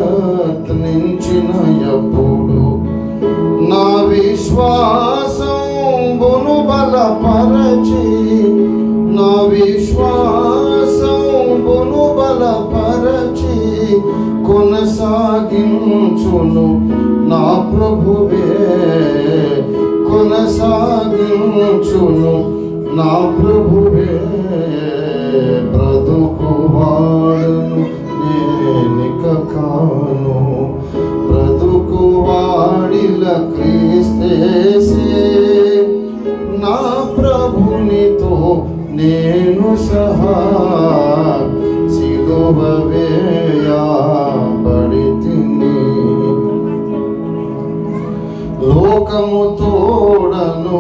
యత్నించిన ఎప్పుడు నా విశ్వాసంబును బలపరచి నా విశ్వాసంబును బలపరచి కొనసాగించును నా ప్రభువే కొనసాగించును నా ప్రభువే బ్రతుకువాడును నేనిక కాను బ్రతుకువాడిల క్రీస్తేసే నా ప్రభునితో నేను సహా సిలువ వేయబడితిని లోకము తోడను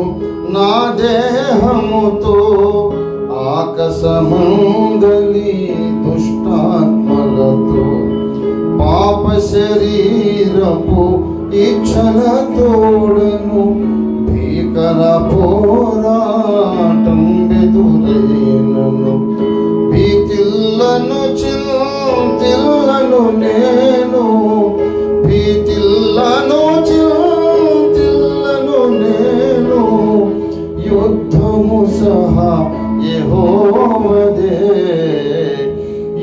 నా దేహముతో ఆకాశమందలి దుష్టాత్మలతో పాప శరీరపు ఇచ్చల తోడను భీకర పోరాటం ఎదురైనను భీతిల్లను చింతిల్లను నేను భీతిల్లను చింతిల్లను నేను యుద్ధము సహా యెహోవాదే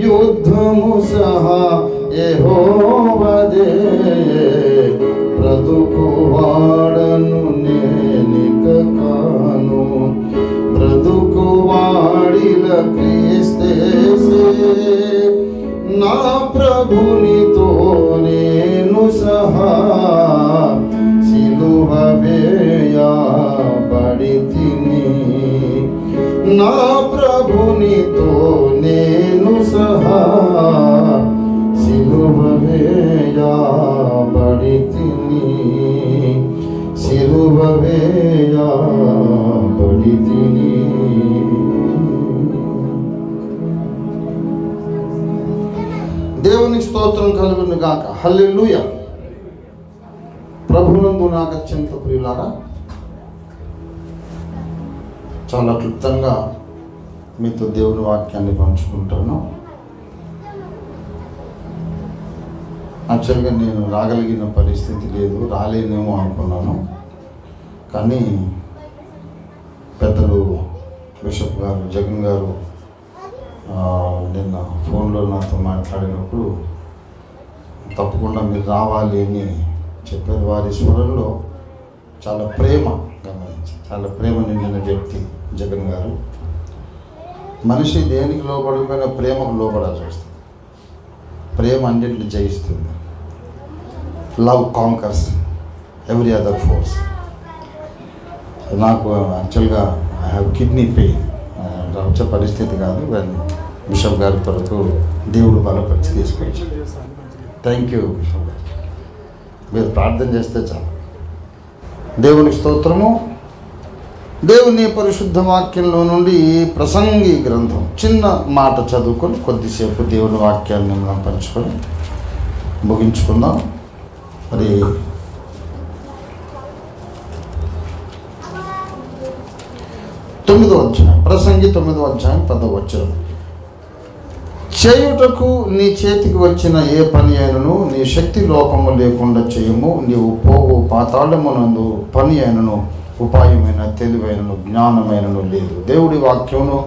యుద్ధము సహా యెహోవాదే బ్రతుకువాడను నేనిక కాను బ్రతుకువాడిల క్రీస్తేసే నా ప్రభునితో నేను సహా సిలువ వేయబడితిని నా ప్రభునితో నేను సహా సిలువ వేయబడితిని సిలువ వేయబడితిని. దేవునికి స్తోత్రం కలుగును గాక. హల్లెలూయా. ప్రభునందు నాకు అత్యంత ప్రియులారా, చాలా క్లుప్తంగా మీతో దేవుని వాక్యాన్ని పంచుకుంటాను. యాక్చువల్గా నేను రాగలిగిన పరిస్థితి లేదు, రాలేనేమో అనుకున్నాను. కానీ పెద్దలు బిషప్ గారు జగన్ గారు నిన్న ఫోన్లో నాతో మాట్లాడినప్పుడు తప్పకుండా మీరు రావాలి అని చెప్పారు. వారి స్వరంలో చాలా ప్రేమ గమనించి, చాలా ప్రేమ నిండిన వ్యక్తి జగన్ గారు. మనిషి దేనికి లోబడిపోయినా ప్రేమకు లోబడాల్సి వస్తుంది. ప్రేమ అన్నింటిని జయిస్తుంది. Love conquers every other force. నాకు యాక్చువల్గా ఐ హ్యావ్ కిడ్నీ పెయిన్, వచ్చే పరిస్థితి కాదు, కానీ బిషప్ గారి కొరకు దేవుడు బలపరిచి తీసుకొచ్చాడు. థ్యాంక్ యూ బిషప్ గారు. మీరు ప్రార్థన చేస్తే చాలు. దేవుని స్తోత్రము. దేవుని పరిశుద్ధ వాక్యంలో నుండి ప్రసంగి గ్రంథం చిన్న మాట చదువుకొని కొద్దిసేపు దేవుని వాక్యాన్ని మనం పంచుకొని ముగించుకుందాం. మరి ప్రసంగి 9వ అధ్యాయం 10వ వచనం. చేయుటకు నీ చేతికి వచ్చిన ఏ పని అయినను నీ శక్తి లోపము లేకుండా చేయము. నీవు పోవు పాతాళమునందు పని అయినను ఉపాయమైన తెలివైనను జ్ఞానమైనను లేదు. దేవుడి వాక్యమును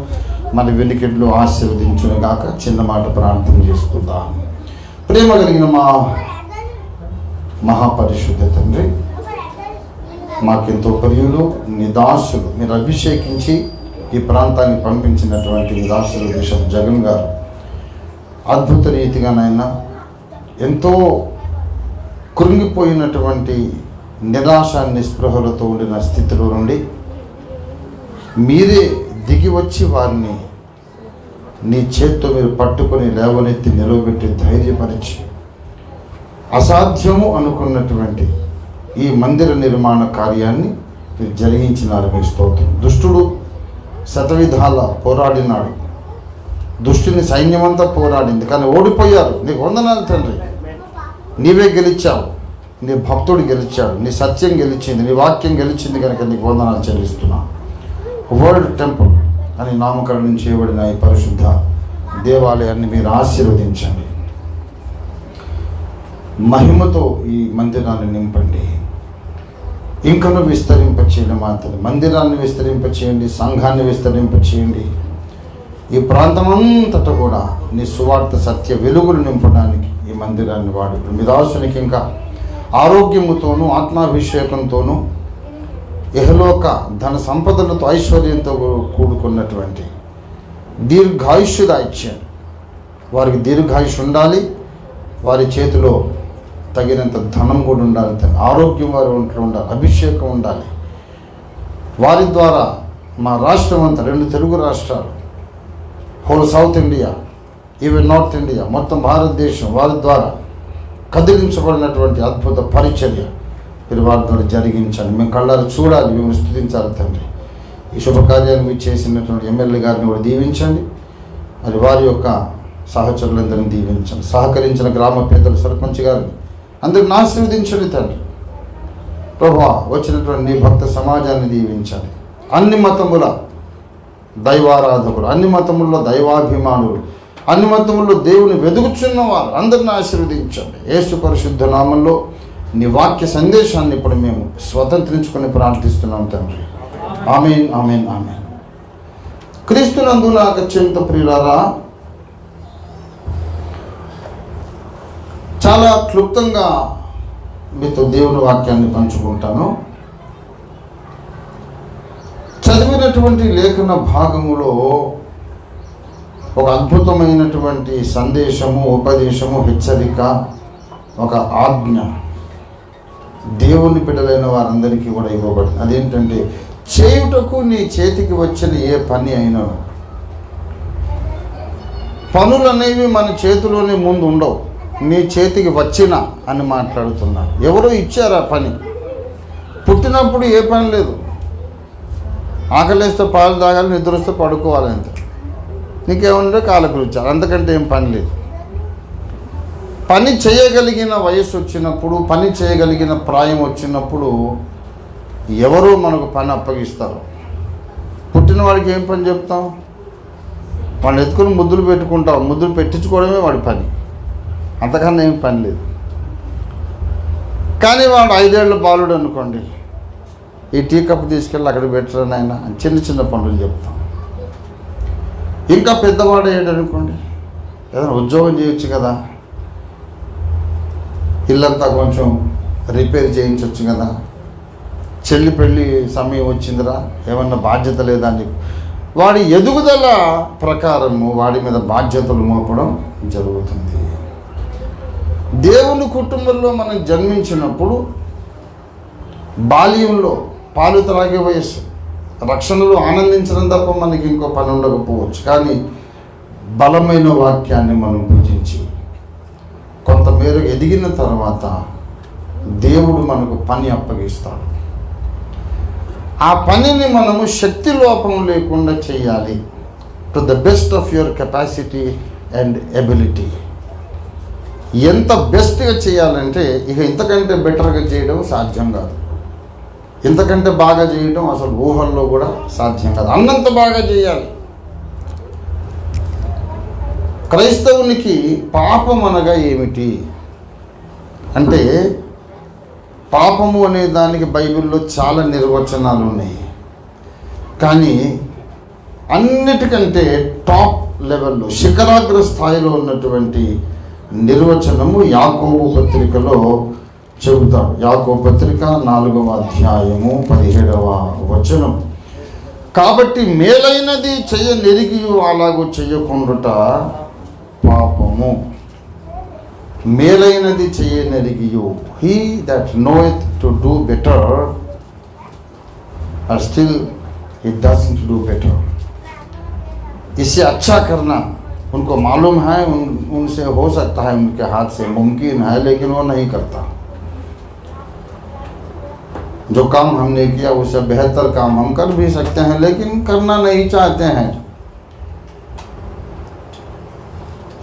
మన వెనుకట్లు ఆశీర్వదించును గాక. చిన్న మాట ప్రార్థన చేసుకుందాం. ప్రేమ కలిగిన మా మహాపరిశుద్ధ తండ్రి, మాకెంతో ప్రియులు నీ దాసులు, మీరు అభిషేకించి ఈ ప్రాంతానికి పంపించినటువంటి నీ దాసులు బిషప్ జగన్ గారు అద్భుత రీతిగానైనా ఎంతో కృంగిపోయినటువంటి నిరాశ నిస్పృహలతో ఉండిన స్థితిలో నుండి మీరే దిగి వచ్చి వారిని నీ చేత్తో మీరు పట్టుకొని లేవనెత్తి నిలవబెట్టి ధైర్యపరిచి అసాధ్యము అనుకున్నటువంటి ఈ మందిర నిర్మాణ కార్యాన్ని మీరు జరిగించినారు. మీ స్తోత్రం. దుష్టుడు శతవిధాల పోరాడినాడు, దుష్టుని సైన్యమంతా పోరాడింది, కానీ ఓడిపోయారు. నీకు వందనాలు తండ్రి. నీవే గెలిచావు, నీ భక్తుడు గెలిచాడు, నీ సత్యం గెలిచింది, నీ వాక్యం గెలిచింది కనుక నీకు వందనాలు చెల్లిస్తున్నా. వరల్డ్ టెంపుల్ అని నామకరణం చేయబడిన ఈ పరిశుద్ధ దేవాలయాన్ని మీరు ఆశీర్వదించండి. మహిమతో ఈ మందిరాన్ని నింపండి. ఇంకను విస్తరింపచేయండి. మాత్రం మందిరాన్ని విస్తరింపచేయండి, సంఘాన్ని విస్తరింపచేయండి. ఈ ప్రాంతమంతటా కూడా నీ సువార్త సత్య వెలుగులు నింపడానికి ఈ మందిరాన్ని వాడు. మీ దాసునికి ఇంకా ఆరోగ్యముతోనూ ఆత్మాభిషేకంతోనూ ఇహలోక ధన సంపదలతో ఐశ్వర్యంతో కూడుకున్నటువంటి దీర్ఘాయుష్యు దాయిచ్చాడు. వారికి దీర్ఘాయుష్ ఉండాలి, వారి చేతిలో తగినంత ధనం కూడా ఉండాలి, ఆరోగ్యం వారి ఒంట్లో ఉండాలి, అభిషేకం ఉండాలి. వారి ద్వారా మా రాష్ట్రం అంతా, 2 తెలుగు రాష్ట్రాలు, whole south India, even north India, మొత్తం భారతదేశం వారి ద్వారా కదిలించబడినటువంటి అద్భుత పరిచర్య మీరు వారి ద్వారా జరిగించండి. మేము కళ్ళారు చూడాలి, మేము స్తుతించాలి తండ్రి. ఈ శుభకార్యాన్ని మీరు చేసినటువంటి ఎమ్మెల్యే గారిని కూడా దీవించండి. మరి వారి యొక్క సహచరులందరినీ దీవించండి. సహకరించిన గ్రామ పెద్దలు, సర్పంచ్ గారిని అందరిని ఆశీర్వదించండి తండ్రి. ప్రభువా, వచ్చినటువంటి నీ భక్త సమాజాన్ని దీవించండి. అన్ని మతముల దైవారాధకులు, అన్ని మతముల్లో దైవాభిమానులు, అన్ని మతముల్లో దేవుని వెదుగుచున్నవారు అందరిని ఆశీర్వదించండి. యేసు పరిశుద్ధ నామంలో నీ వాక్య సందేశాన్ని ఇప్పుడు మేము స్వతంత్రించుకొని ప్రార్థిస్తున్నాం తండ్రి. ఆమేన్, ఆమేన్, ఆమేన్. క్రీస్తునందు నాకు అత్యంత ప్రియులారా, చాలా క్లుప్తంగా మీతో దేవుని వాక్యాన్ని పంచుకుంటాను. చదివినటువంటి లేఖన భాగములో ఒక అద్భుతమైనటువంటి సందేశము, ఉపదేశము, హెచ్చరిక, ఒక ఆజ్ఞ దేవుని బిడ్డలైన వారందరికీ కూడా ఇవ్వబడింది. అదేంటంటే, చేయుటకు నీ చేతికి వచ్చిన ఏ పని అయినా, పనులు అనేవి మన చేతిలోనే ముందు ఉండవు, నీ చేతికి వచ్చిన అని మాట్లాడుతున్నాడు. ఎవరో ఇచ్చారు ఆ పని. పుట్టినప్పుడు ఏ పని లేదు, ఆకలిస్తే పాలు తాగాలి, నిద్ర వస్తే పడుకోవాలి, అంతే. నీకేమంటే కాళ్ళకు ఇచ్చారు, అంతకంటే ఏం పని లేదు. పని చేయగలిగిన వయసు వచ్చినప్పుడు, పని చేయగలిగిన ప్రాయం వచ్చినప్పుడు ఎవరో మనకు పని అప్పగిస్తారు. పుట్టిన వాడికి ఏం పని చెప్తాం? వాడిని ఎత్తుకుని ముద్దులు పెట్టుకుంటాం, ముద్దులు పెట్టించుకోవడమే వాడి పని, అంతకన్నా ఏం పని లేదు. కానీ వాడు 5 ఏళ్ల బాలుడు అనుకోండి, ఈ టీ కప్పు తీసుకెళ్ళి అక్కడ పెట్టరని ఆయన చిన్న చిన్న పనులు చెప్తాం. ఇంకా పెద్దవాడు అయ్యాడనుకోండి, ఏదైనా ఉద్యోగం చేయొచ్చు కదా, ఇల్లంతా కొంచెం రిపేర్ చేయించవచ్చు కదా, చెల్లి పెళ్ళి సమయం వచ్చిందిరా, ఏమన్నా బాధ్యత లేదా అని వాడి ఎదుగుదల ప్రకారము వాడి మీద బాధ్యతలు మోపడం జరుగుతుంది. దేవుని కుటుంబంలో మనం జన్మించినప్పుడు బాల్యంలో పాలు త్రాగే వయస్సు, రక్షణలో ఆనందించడం తప్ప మనకి ఇంకో పని ఉండకపోవచ్చు. కానీ బలమైన వాక్యాన్ని మనం పూజించి కొంతమేర ఎదిగిన తర్వాత దేవుడు మనకు పని అప్పగిస్తాడు. ఆ పనిని మనము శక్తి లోపం లేకుండా చేయాలి, to the best of your capacity and ability. ఎంత బెస్ట్గా చేయాలంటే ఇక ఇంతకంటే బెటర్గా చేయడం సాధ్యం కాదు, ఇంతకంటే బాగా చేయడం అసలు ఊహల్లో కూడా సాధ్యం కాదు. అన్నంత బాగా చేయాలి. క్రైస్తవునికి పాపం అనగా ఏమిటి అంటే, పాపము అనే దానికి బైబిల్లో చాలా నిర్వచనాలు ఉన్నాయి. కానీ అన్నిటికంటే టాప్ లెవెల్లో, శిఖరాగ్ర స్థాయిలో ఉన్నటువంటి నిర్వచనము యాకోబు పత్రికలో చెబుతాడు. యాకోబు పత్రిక 4వ అధ్యాయము 17వ వచనం. కాబట్టి మేలైనది చెయ్యనెరిగి అలాగూ చెయ్యకుండుట పాపము. మేలైనది చెయ్యనెరిగియు, he that knoweth to do better and still he doesn't do better. इसे अच्छा करना उनको मालूम है, उनसे हो सकता है, उनके हाथ से मुमकिन है, लेकिन वो नहीं करता. जो काम हमने किया उससे बेहतर काम हम कर भी सकते हैं, लेकिन करना नहीं चाहते हैं.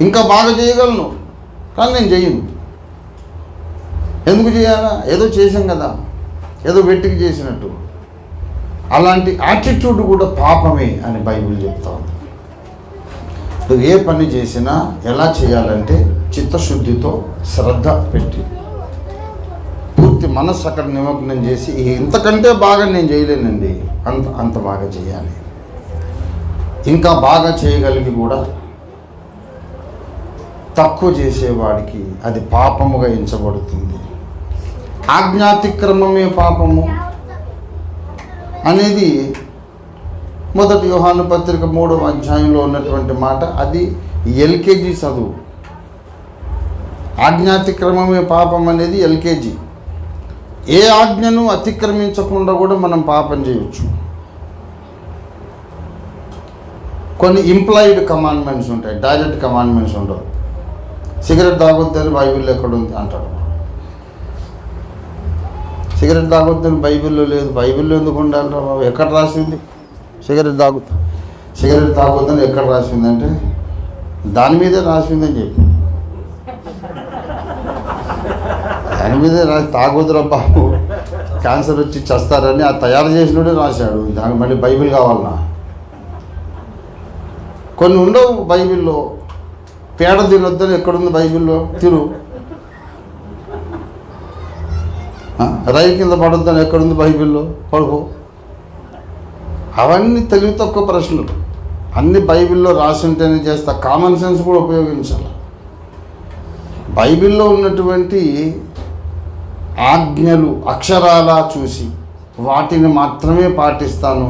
ఇంకా బాగా చేయగలను కానీ నేను చేయను. ఎందుకు చేయాలా? ఏదో చేసాం కదా, ఏదో వెట్టికి చేసినట్టు. అలాంటి యాటిట్యూడ్ కూడా పాపమే అని బైబిల్ చెప్తా ఉంది. నువ్వు ఏ పని చేసినా ఎలా చేయాలంటే చిత్తశుద్ధితో శ్రద్ధ పెట్టి పూర్తి మనస్సు అక్కడ నిమగ్నం చేసి ఇంతకంటే బాగా నేను చేయలేనండి, అంత బాగా చేయాలి. ఇంకా బాగా చేయగలిగి కూడా తక్కువ చేసేవాడికి అది పాపముగా ఎంచబడుతుంది. ఆజ్ఞాతిక్రమమే పాపము అనేది మొదటి యోహాను పత్రిక 3వ అధ్యాయంలో ఉన్నటువంటి మాట. అది ఎల్కేజీ చదువు. ఆజ్ఞాతిక్రమమే పాపం అనేది ఎల్కేజీ. ఏ ఆజ్ఞను అతిక్రమించకుండా కూడా మనం పాపం చేయొచ్చు. కొన్ని ఇంప్లాయిడ్ కమాండ్మెంట్స్ ఉంటాయి, డైరెక్ట్ కమాండ్మెంట్స్ ఉండవు. సిగరెట్ తాగొద్దని బైబిల్లో ఎక్కడుంది అంటాడు. సిగరెట్ తాగొద్దని బైబిల్లో లేదు. బైబిల్లో ఎందుకు ఉండాలి? ఎక్కడ రాసింది సిగరెట్ తాగొద్దని ఎక్కడ రాసిందంటే దాని మీదే రాసిందని చెప్పి, దాని మీదే రాసి తాగొద్దురా బాబు క్యాన్సర్ వచ్చి చస్తారని ఆ తయారు చేసినోడే రాశాడు. దానికి మళ్ళీ బైబిల్ కావాలన్నా? కొన్ని ఉండవు బైబిల్లో. పేడ తినొద్దని ఎక్కడుంది బైబిల్లో? తిరు. రైలు కింద పడొద్దని ఎక్కడుంది బైబిల్లో? పడుకో. అవన్నీ తెలివి తక్కువ ప్రశ్నలు. అన్ని బైబిల్లో రాసి ఉంటేనే చేస్తా. కామన్ సెన్స్ కూడా ఉపయోగించాలి. బైబిల్లో ఉన్నటువంటి ఆజ్ఞలు అక్షరాలా చూసి వాటిని మాత్రమే పాటిస్తాను,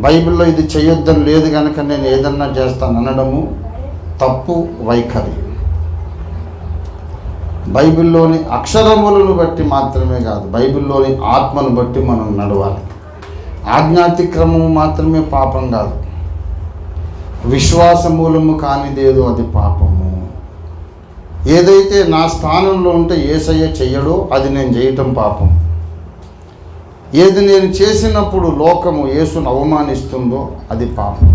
బైబిల్లో ఇది చేయొద్దని లేదు కనుక నేను ఏదన్నా చేస్తాను అనడము తప్పు వైఖరి. బైబిల్లోని అక్షరములను బట్టి మాత్రమే కాదు, బైబిల్లోని ఆత్మను బట్టి మనం నడవాలి. ఆజ్ఞాతిక్రమము మాత్రమే పాపం కాదు, విశ్వాసమూలము కానిదేదో అది పాపము. ఏదైతే నా స్థానంలో ఉంటే యేసయ్య చెయ్యడో అది నేను చేయటం పాపం. ఏది నేను చేసినప్పుడు లోకము యేసును అవమానిస్తుందో అది పాపం.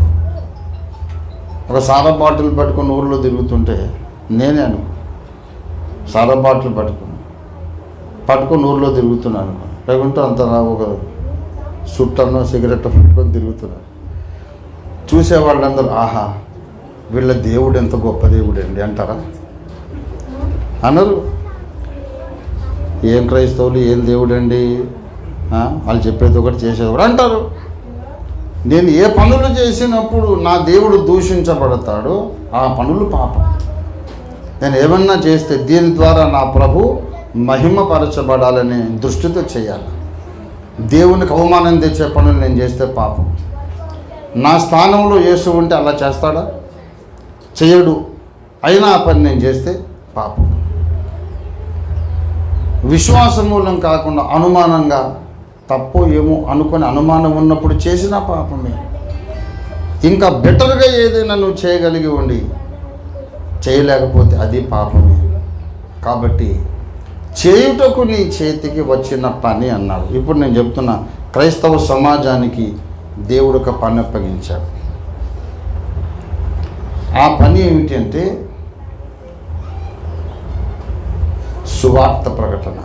ఒక సారా బాటిల్ పట్టుకొని ఊళ్ళో తిరుగుతుంటే నేనే సారా బాటిల్ పట్టుకొని ఊళ్ళో తిరుగుతున్నాను, లేకుంటే అంత ఒక సుట్టన్నో సిగరెట్ పట్టుకొని తిరుగుతున్నాను. చూసేవాళ్ళందరూ ఆహా వీళ్ళ దేవుడు ఎంత గొప్ప దేవుడు అండి అంటారా? అనరు. ఏం క్రైస్తవులు, ఏం దేవుడు అండి, వాళ్ళు చెప్పేది ఒకటి చేసేది ఒకటి అంటారు. నేను ఏ పనులు చేసినప్పుడు నా దేవుడు దూషించబడతాడో ఆ పనులు పాపం. నేను ఏమన్నా చేస్తే దీని ద్వారా నా ప్రభు మహిమపరచబడాలనే దృష్టితో చేయాలి. దేవునికి అవమానం తెచ్చే పనులు నేను చేస్తే పాపం. నా స్థానంలో యేసు ఉంటే అలా చేస్తాడా? చేయడు. అయినా ఆ పని నేను చేస్తే పాపం. విశ్వాసమూలం కాకుండా అనుమానంగా తప్పో ఏమో అనుకొని అనుమానం ఉన్నప్పుడు చేసిన పాపమే. ఇంకా బెటర్గా ఏదైనా నువ్వు చేయగలిగి ఉండి చేయలేకపోతే అది పాపమే. కాబట్టి చేయుటకు నీ చేతికి వచ్చిన పని అన్నాడు. ఇప్పుడు నేను చెప్తున్నా, క్రైస్తవ సమాజానికి దేవుడు ఒక పని అప్పగించాడు. ఆ పని ఏమిటంటే సువార్త ప్రకటన.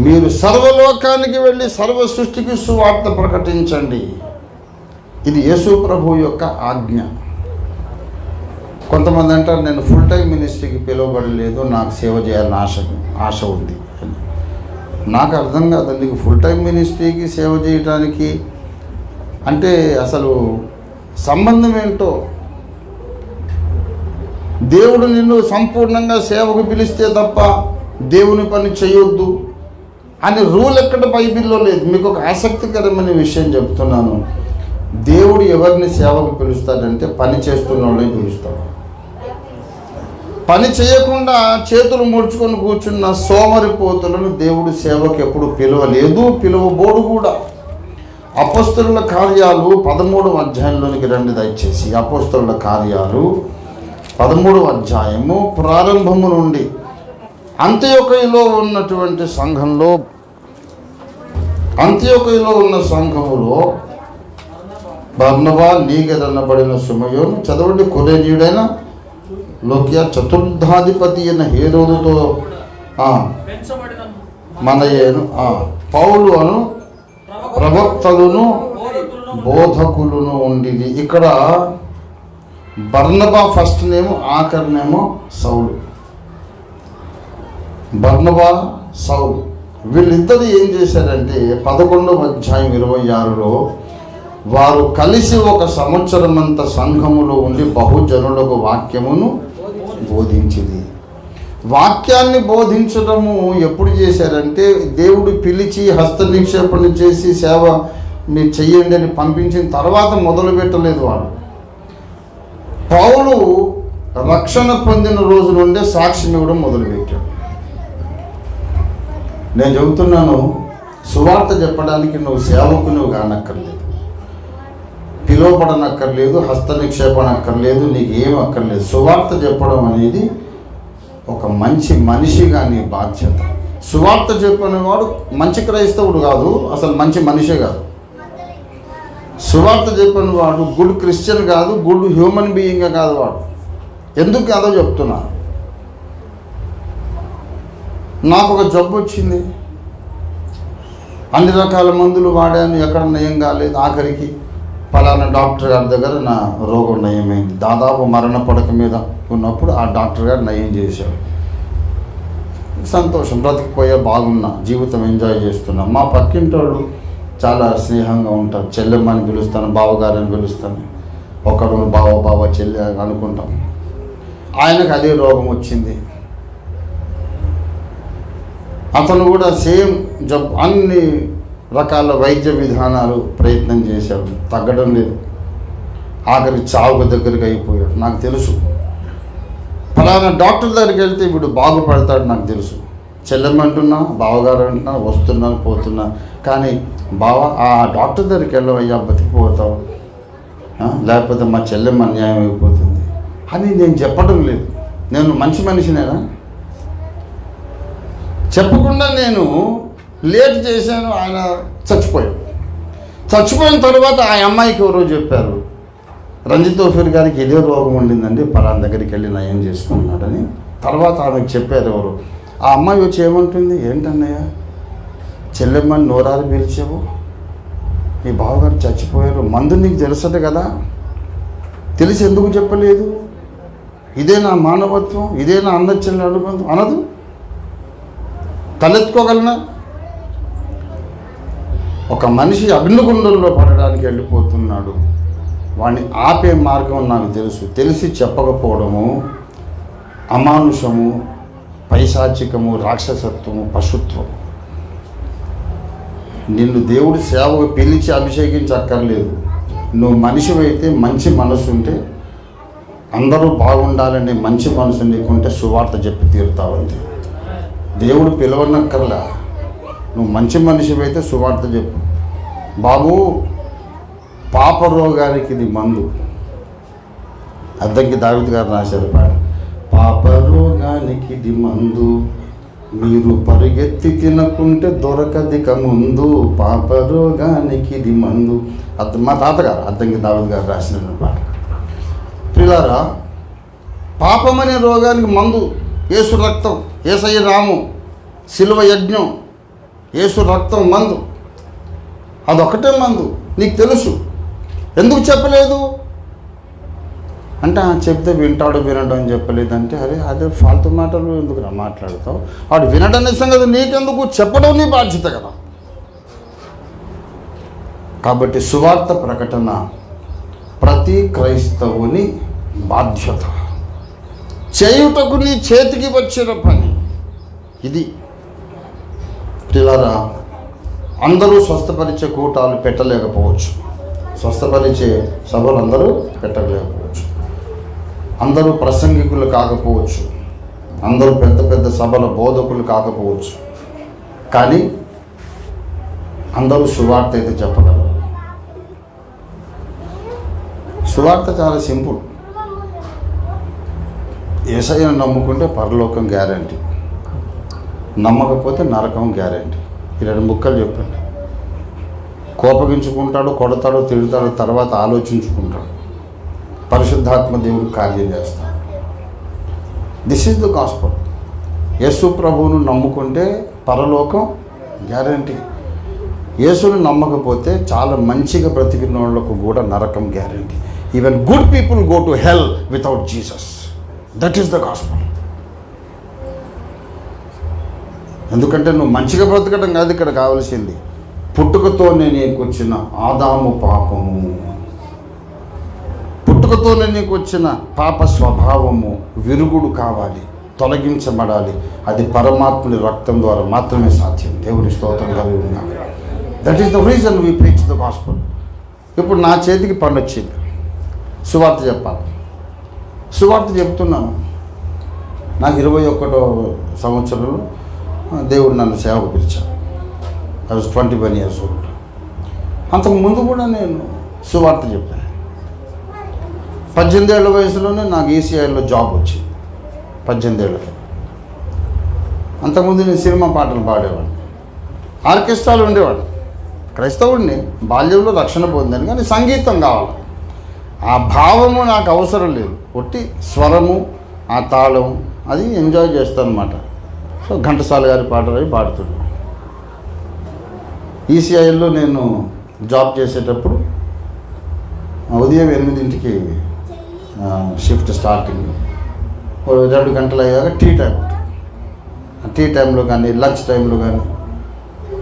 మీరు సర్వలోకానికి వెళ్ళి సర్వ సృష్టికి సువార్త ప్రకటించండి. ఇది యేసు ప్రభు యొక్క ఆజ్ఞ. కొంతమంది అంటారు నేను ఫుల్ టైం మినిస్ట్రీకి పిలువబడలేదు, నాకు సేవ చేయాలని ఆశ ఉంది. నాకు అర్థం కాదు, నీకు ఫుల్ టైం మినిస్ట్రీకి సేవ చేయడానికి అంటే అసలు సంబంధం ఏంటో. దేవుడు నిన్ను సంపూర్ణంగా సేవకు పిలిస్తే తప్ప దేవుని పని చేయొద్దు అని రూల్ ఎక్కడ బైబిల్లో లేదు. మీకు ఒక ఆసక్తికరమైన విషయం చెప్తున్నాను. దేవుడు ఎవరిని సేవకు పిలుస్తాడంటే పని చేస్తున్న వాళ్ళని పిలుస్తాడు. పని చేయకుండా చేతులు ముడుచుకొని కూర్చున్న సోమరిపోతులను దేవుడు సేవకు ఎప్పుడు పిలవలేదు, పిలువబోడు కూడా. అపోస్తలుల కార్యాలు 13వ అధ్యాయంలోనికి రండి దయచేసి. అపోస్తలుల కార్యాలు 13వ అధ్యాయము ప్రారంభము నుండి. అంత్యోకయలో ఉన్నటువంటి సంఘంలో, అంత్యోకయలో ఉన్న సంఘములో బర్నబా, నీగర్ అనబడిన సిమయోను, చదవండి, కురేనీయుడైన లోకియా, చతుర్థాధిపతి అయిన హేరోదుతో మనయేను, పౌలు అను ప్రవక్తలను బోధకులను ఉండిది. ఇక్కడ బర్నబా ఫస్ట్ నేమో, ఆఖరినేమో సౌలు. బర్నబా, సౌలు వీళ్ళిద్దరు ఏం చేశారంటే 11వ అధ్యాయం 26లో వారు కలిసి 1 సంవత్సరమంత సంఘములో ఉండి బహుజనులకు వాక్యమును బోధించింది. వాక్యాన్ని బోధించడము ఎప్పుడు చేశారంటే దేవుడు పిలిచి హస్త నిక్షేపణ చేసి సేవ మీరు చెయ్యండి అని పంపించిన తర్వాత మొదలు పెట్టలేదు వాడు. పౌలు రక్షణ పొందిన రోజు నుండే సాక్ష్యం ఇవ్వడం మొదలుపెట్టాడు. నేను చెబుతున్నాను, సువార్త చెప్పడానికి నువ్వు సేవకునివి కానక్కర్లేదు, పిలువబడనక్కర్లేదు, హస్త నిక్షేపణ అక్కర్లేదు, నీకు ఏం అక్కర్లేదు. సువార్త చెప్పడం అనేది ఒక మంచి మనిషిగా నీ బాధ్యత. సువార్త చెప్పినవాడు మంచి క్రైస్తవుడు కాదు, అసలు మంచి మనిషే కాదు. సువార్త చెప్పిన వాడు గుడ్ క్రిస్టియన్ కాదు, గుడ్ హ్యూమన్ బీయింగ్ కాదు వాడు. ఎందుకు కాదో చెప్తున్నా. నాకు ఒక జబ్బు వచ్చింది, అన్ని రకాల మందులు వాడాను, ఎక్కడ నయం కాలేదు. ఆఖరికి పలానా డాక్టర్ గారి దగ్గర నా రోగం నయమైంది. దాదాపు మరణ పడక మీద ఉన్నప్పుడు ఆ డాక్టర్ గారు నయం చేశాడు. సంతోషం, బ్రతికిపోయా, బాగున్నా, జీవితం ఎంజాయ్ చేస్తున్నా. మా పక్కింటోళ్ళు చాలా స్నేహంగా ఉంటారు. చెల్లెమ్మని పిలుస్తాను, బావగారని పిలుస్తాను, ఒకరు బావ చెల్లె అనుకుంటాం. ఆయనకు అదే రోగం వచ్చింది. అతను కూడా సేమ్ జబ్బు, అన్ని రకాల వైద్య విధానాలు ప్రయత్నం చేశాడు, తగ్గడం లేదు. ఆఖరి చావుకు దగ్గరికి అయిపోయాడు. నాకు తెలుసు, ఫలానా డాక్టర్ దగ్గరికి వెళ్తే వీడు బాగుపడతాడు నాకు తెలుసు. చెల్లెమ్మంటున్నా, బావగారు అంటున్నా, వస్తున్నాను పోతున్నా. కానీ బావ ఆ డాక్టర్ దగ్గరికి వెళ్ళవయ్యా, బతికిపోతావు, లేకపోతే మా చెల్లెమ్మ అన్యాయం అయిపోతుంది అని నేను చెప్పడం లేదు. నేను మంచి మనిషినేనా? చెప్పకుండా నేను లేట్ చేశాను. ఆయన చచ్చిపోయిన తర్వాత ఆ అమ్మాయికి ఎవరో చెప్పారు, రంజిత్ ఓఫీర్ గారికి ఇదే రోగం ఉండిందండి, పలానా దగ్గరికి వెళ్ళి నయం చేసుకున్నాడని. తర్వాత ఆమెకు చెప్పారు ఎవరు. ఆ అమ్మాయి వచ్చి ఏమంటుంది, ఏంటన్నయ్య చెల్లెమ్మని నోరాలు పిలిచావు, మీ బావగారు చచ్చిపోయారు, మందు నీకు తెలుసట కదా, తెలిసి ఎందుకు చెప్పలేదు? ఇదే నా మానవత్వం, ఇదే నా అన్న చెల్లెలు అనుబంధం అనదు? తలెత్తుకోగలనా? ఒక మనిషి అగ్నిగుండంలో పడడానికి వెళ్ళిపోతున్నాడు, వాడిని ఆపే మార్గం నాకు తెలుసు. తెలిసి చెప్పకపోవడము అమానుషము, పైశాచికము, రాక్షసత్వము, పశుత్వం. నిన్ను దేవుడి సేవకు పిలిచి అభిషేకించక్కర్లేదు. నువ్వు మనిషివైతే, మంచి మనసు ఉంటే, అందరూ బాగుండాలనే మంచి మనసు నీకుంటే సువార్త చెప్పి తీరుతావంతే. దేవుడు పిలవనక్కర్లా, నువ్వు మంచి మనిషివైతే సువార్త చెప్పు. బాబు, పాప రోగానికి ఇది మందు. అద్దంకి దావీదు గారు రాశారు పాట, పాప రోగానికి ఇది మందు, మీరు పరిగెత్తి తినకుంటే దొరకదిక ముందు, పాప రోగానికి ఇది మందు. మా తాతగారు అద్దంకి దావీదు గారు రాసిన పాట. పిల్లారా, పాపమనే రోగానికి మందు యేసు రక్తం, యేసయ్య నామం, శిలువ యజ్ఞం, యేసు రక్తం మందు. అదొకటే మందు. నీకు తెలుసు, ఎందుకు చెప్పలేదు అంటే, చెప్తే వింటాడు వినడం అని చెప్పలేదంటే, అదే ఫాల్తు మాటలు ఎందుకు మాట్లాడతావు? వాడు వినడం సంగతి నీకెందుకు, చెప్పడం నీ బాధ్యత కదా. కాబట్టి సువార్త ప్రకటన ప్రతి క్రైస్తవుని బాధ్యత. చేయుటకు నీ చేతికి వచ్చిన పని ఇది. పిల్లరా, అందరూ స్వస్థపరిచే కూటాలు పెట్టలేకపోవచ్చు, స్వస్థపరిచే సభలు అందరూ పెట్టలేకపోవచ్చు, అందరూ ప్రసంగికులు కాకపోవచ్చు, అందరూ పెద్ద పెద్ద సభల బోధకులు కాకపోవచ్చు. కానీ అందరూ సువార్త అయితే చెప్పగలరు. సువార్త చాలా సింపుల్. యేసయ్యను నమ్ముకుంటే పరలోకం గ్యారంటీ, నమ్మకపోతే నరకం గ్యారంటీ. ఈ 2 ముక్కలు చెప్పండి. కోపగించుకుంటాడు, కొడతాడు, తిడతాడు, తర్వాత ఆలోచించుకుంటాడు, పరిశుద్ధాత్మ దేవుడు కార్యం చేస్తాడు. This is the gospel. Yesu ప్రభువును నమ్ముకుంటే పరలోకం గ్యారంటీ. యేసుని నమ్మకపోతే చాలా మంచిగా బ్రతికిన వాళ్ళకు కూడా నరకం guarantee. Even good people go to hell without Jesus. That is the gospel. ఎందుకంటే నువ్వు మంచిగా బ్రతకడం కాదు ఇక్కడ కావాల్సింది, పుట్టుకతోనే నీకు వచ్చిన ఆదాము పాపము, పుట్టుకతోనే నీకు వచ్చిన పాప స్వభావము విరుగుడు కావాలి, తొలగించబడాలి. అది పరమాత్ముని రక్తం ద్వారా మాత్రమే సాధ్యం. దేవుని స్తోత్రం కలిగి ఉన్నాను. That is the reason we preach the gospel. ఇప్పుడు నా చేతికి పని వచ్చింది, సువార్త చెప్పాలి. సువార్త చెప్తున్నాను. నాకు 21వ సంవత్సరంలో దేవుడు నన్ను సేవకు పిలిచాడు. I was 21 years old. అంతకు ముందు కూడా నేను సువార్త చెప్పాను. 18 ఏళ్ల వయసులోనే నాకు ఈసీఐలో జాబ్ వచ్చింది. 18 ఏళ్ళకి. అంతకుముందు నేను సినిమా పాటలు పాడేవాడిని, ఆర్కెస్ట్రాలు ఉండేవాడిని. క్రైస్తవుడిని, బాల్యంలో రక్షణ పొందాను, కానీ సంగీతం కావాలి. ఆ భావము నాకు అవసరం లేదు. ఒట్టి స్వరము, ఆ తాళం అది ఎంజాయ్ చేస్తాను అన్నమాట. సో ఘంటసాల గారి పాటలు అవి పాడుతున్నాను. ఈసీఐలో నేను జాబ్ చేసేటప్పుడు ఉదయం 8ంటికి షిఫ్ట్ స్టార్టింగ్, 2 గంటలు అయ్యాక టీ టైం. టీ టైంలో కానీ లంచ్ టైంలో కానీ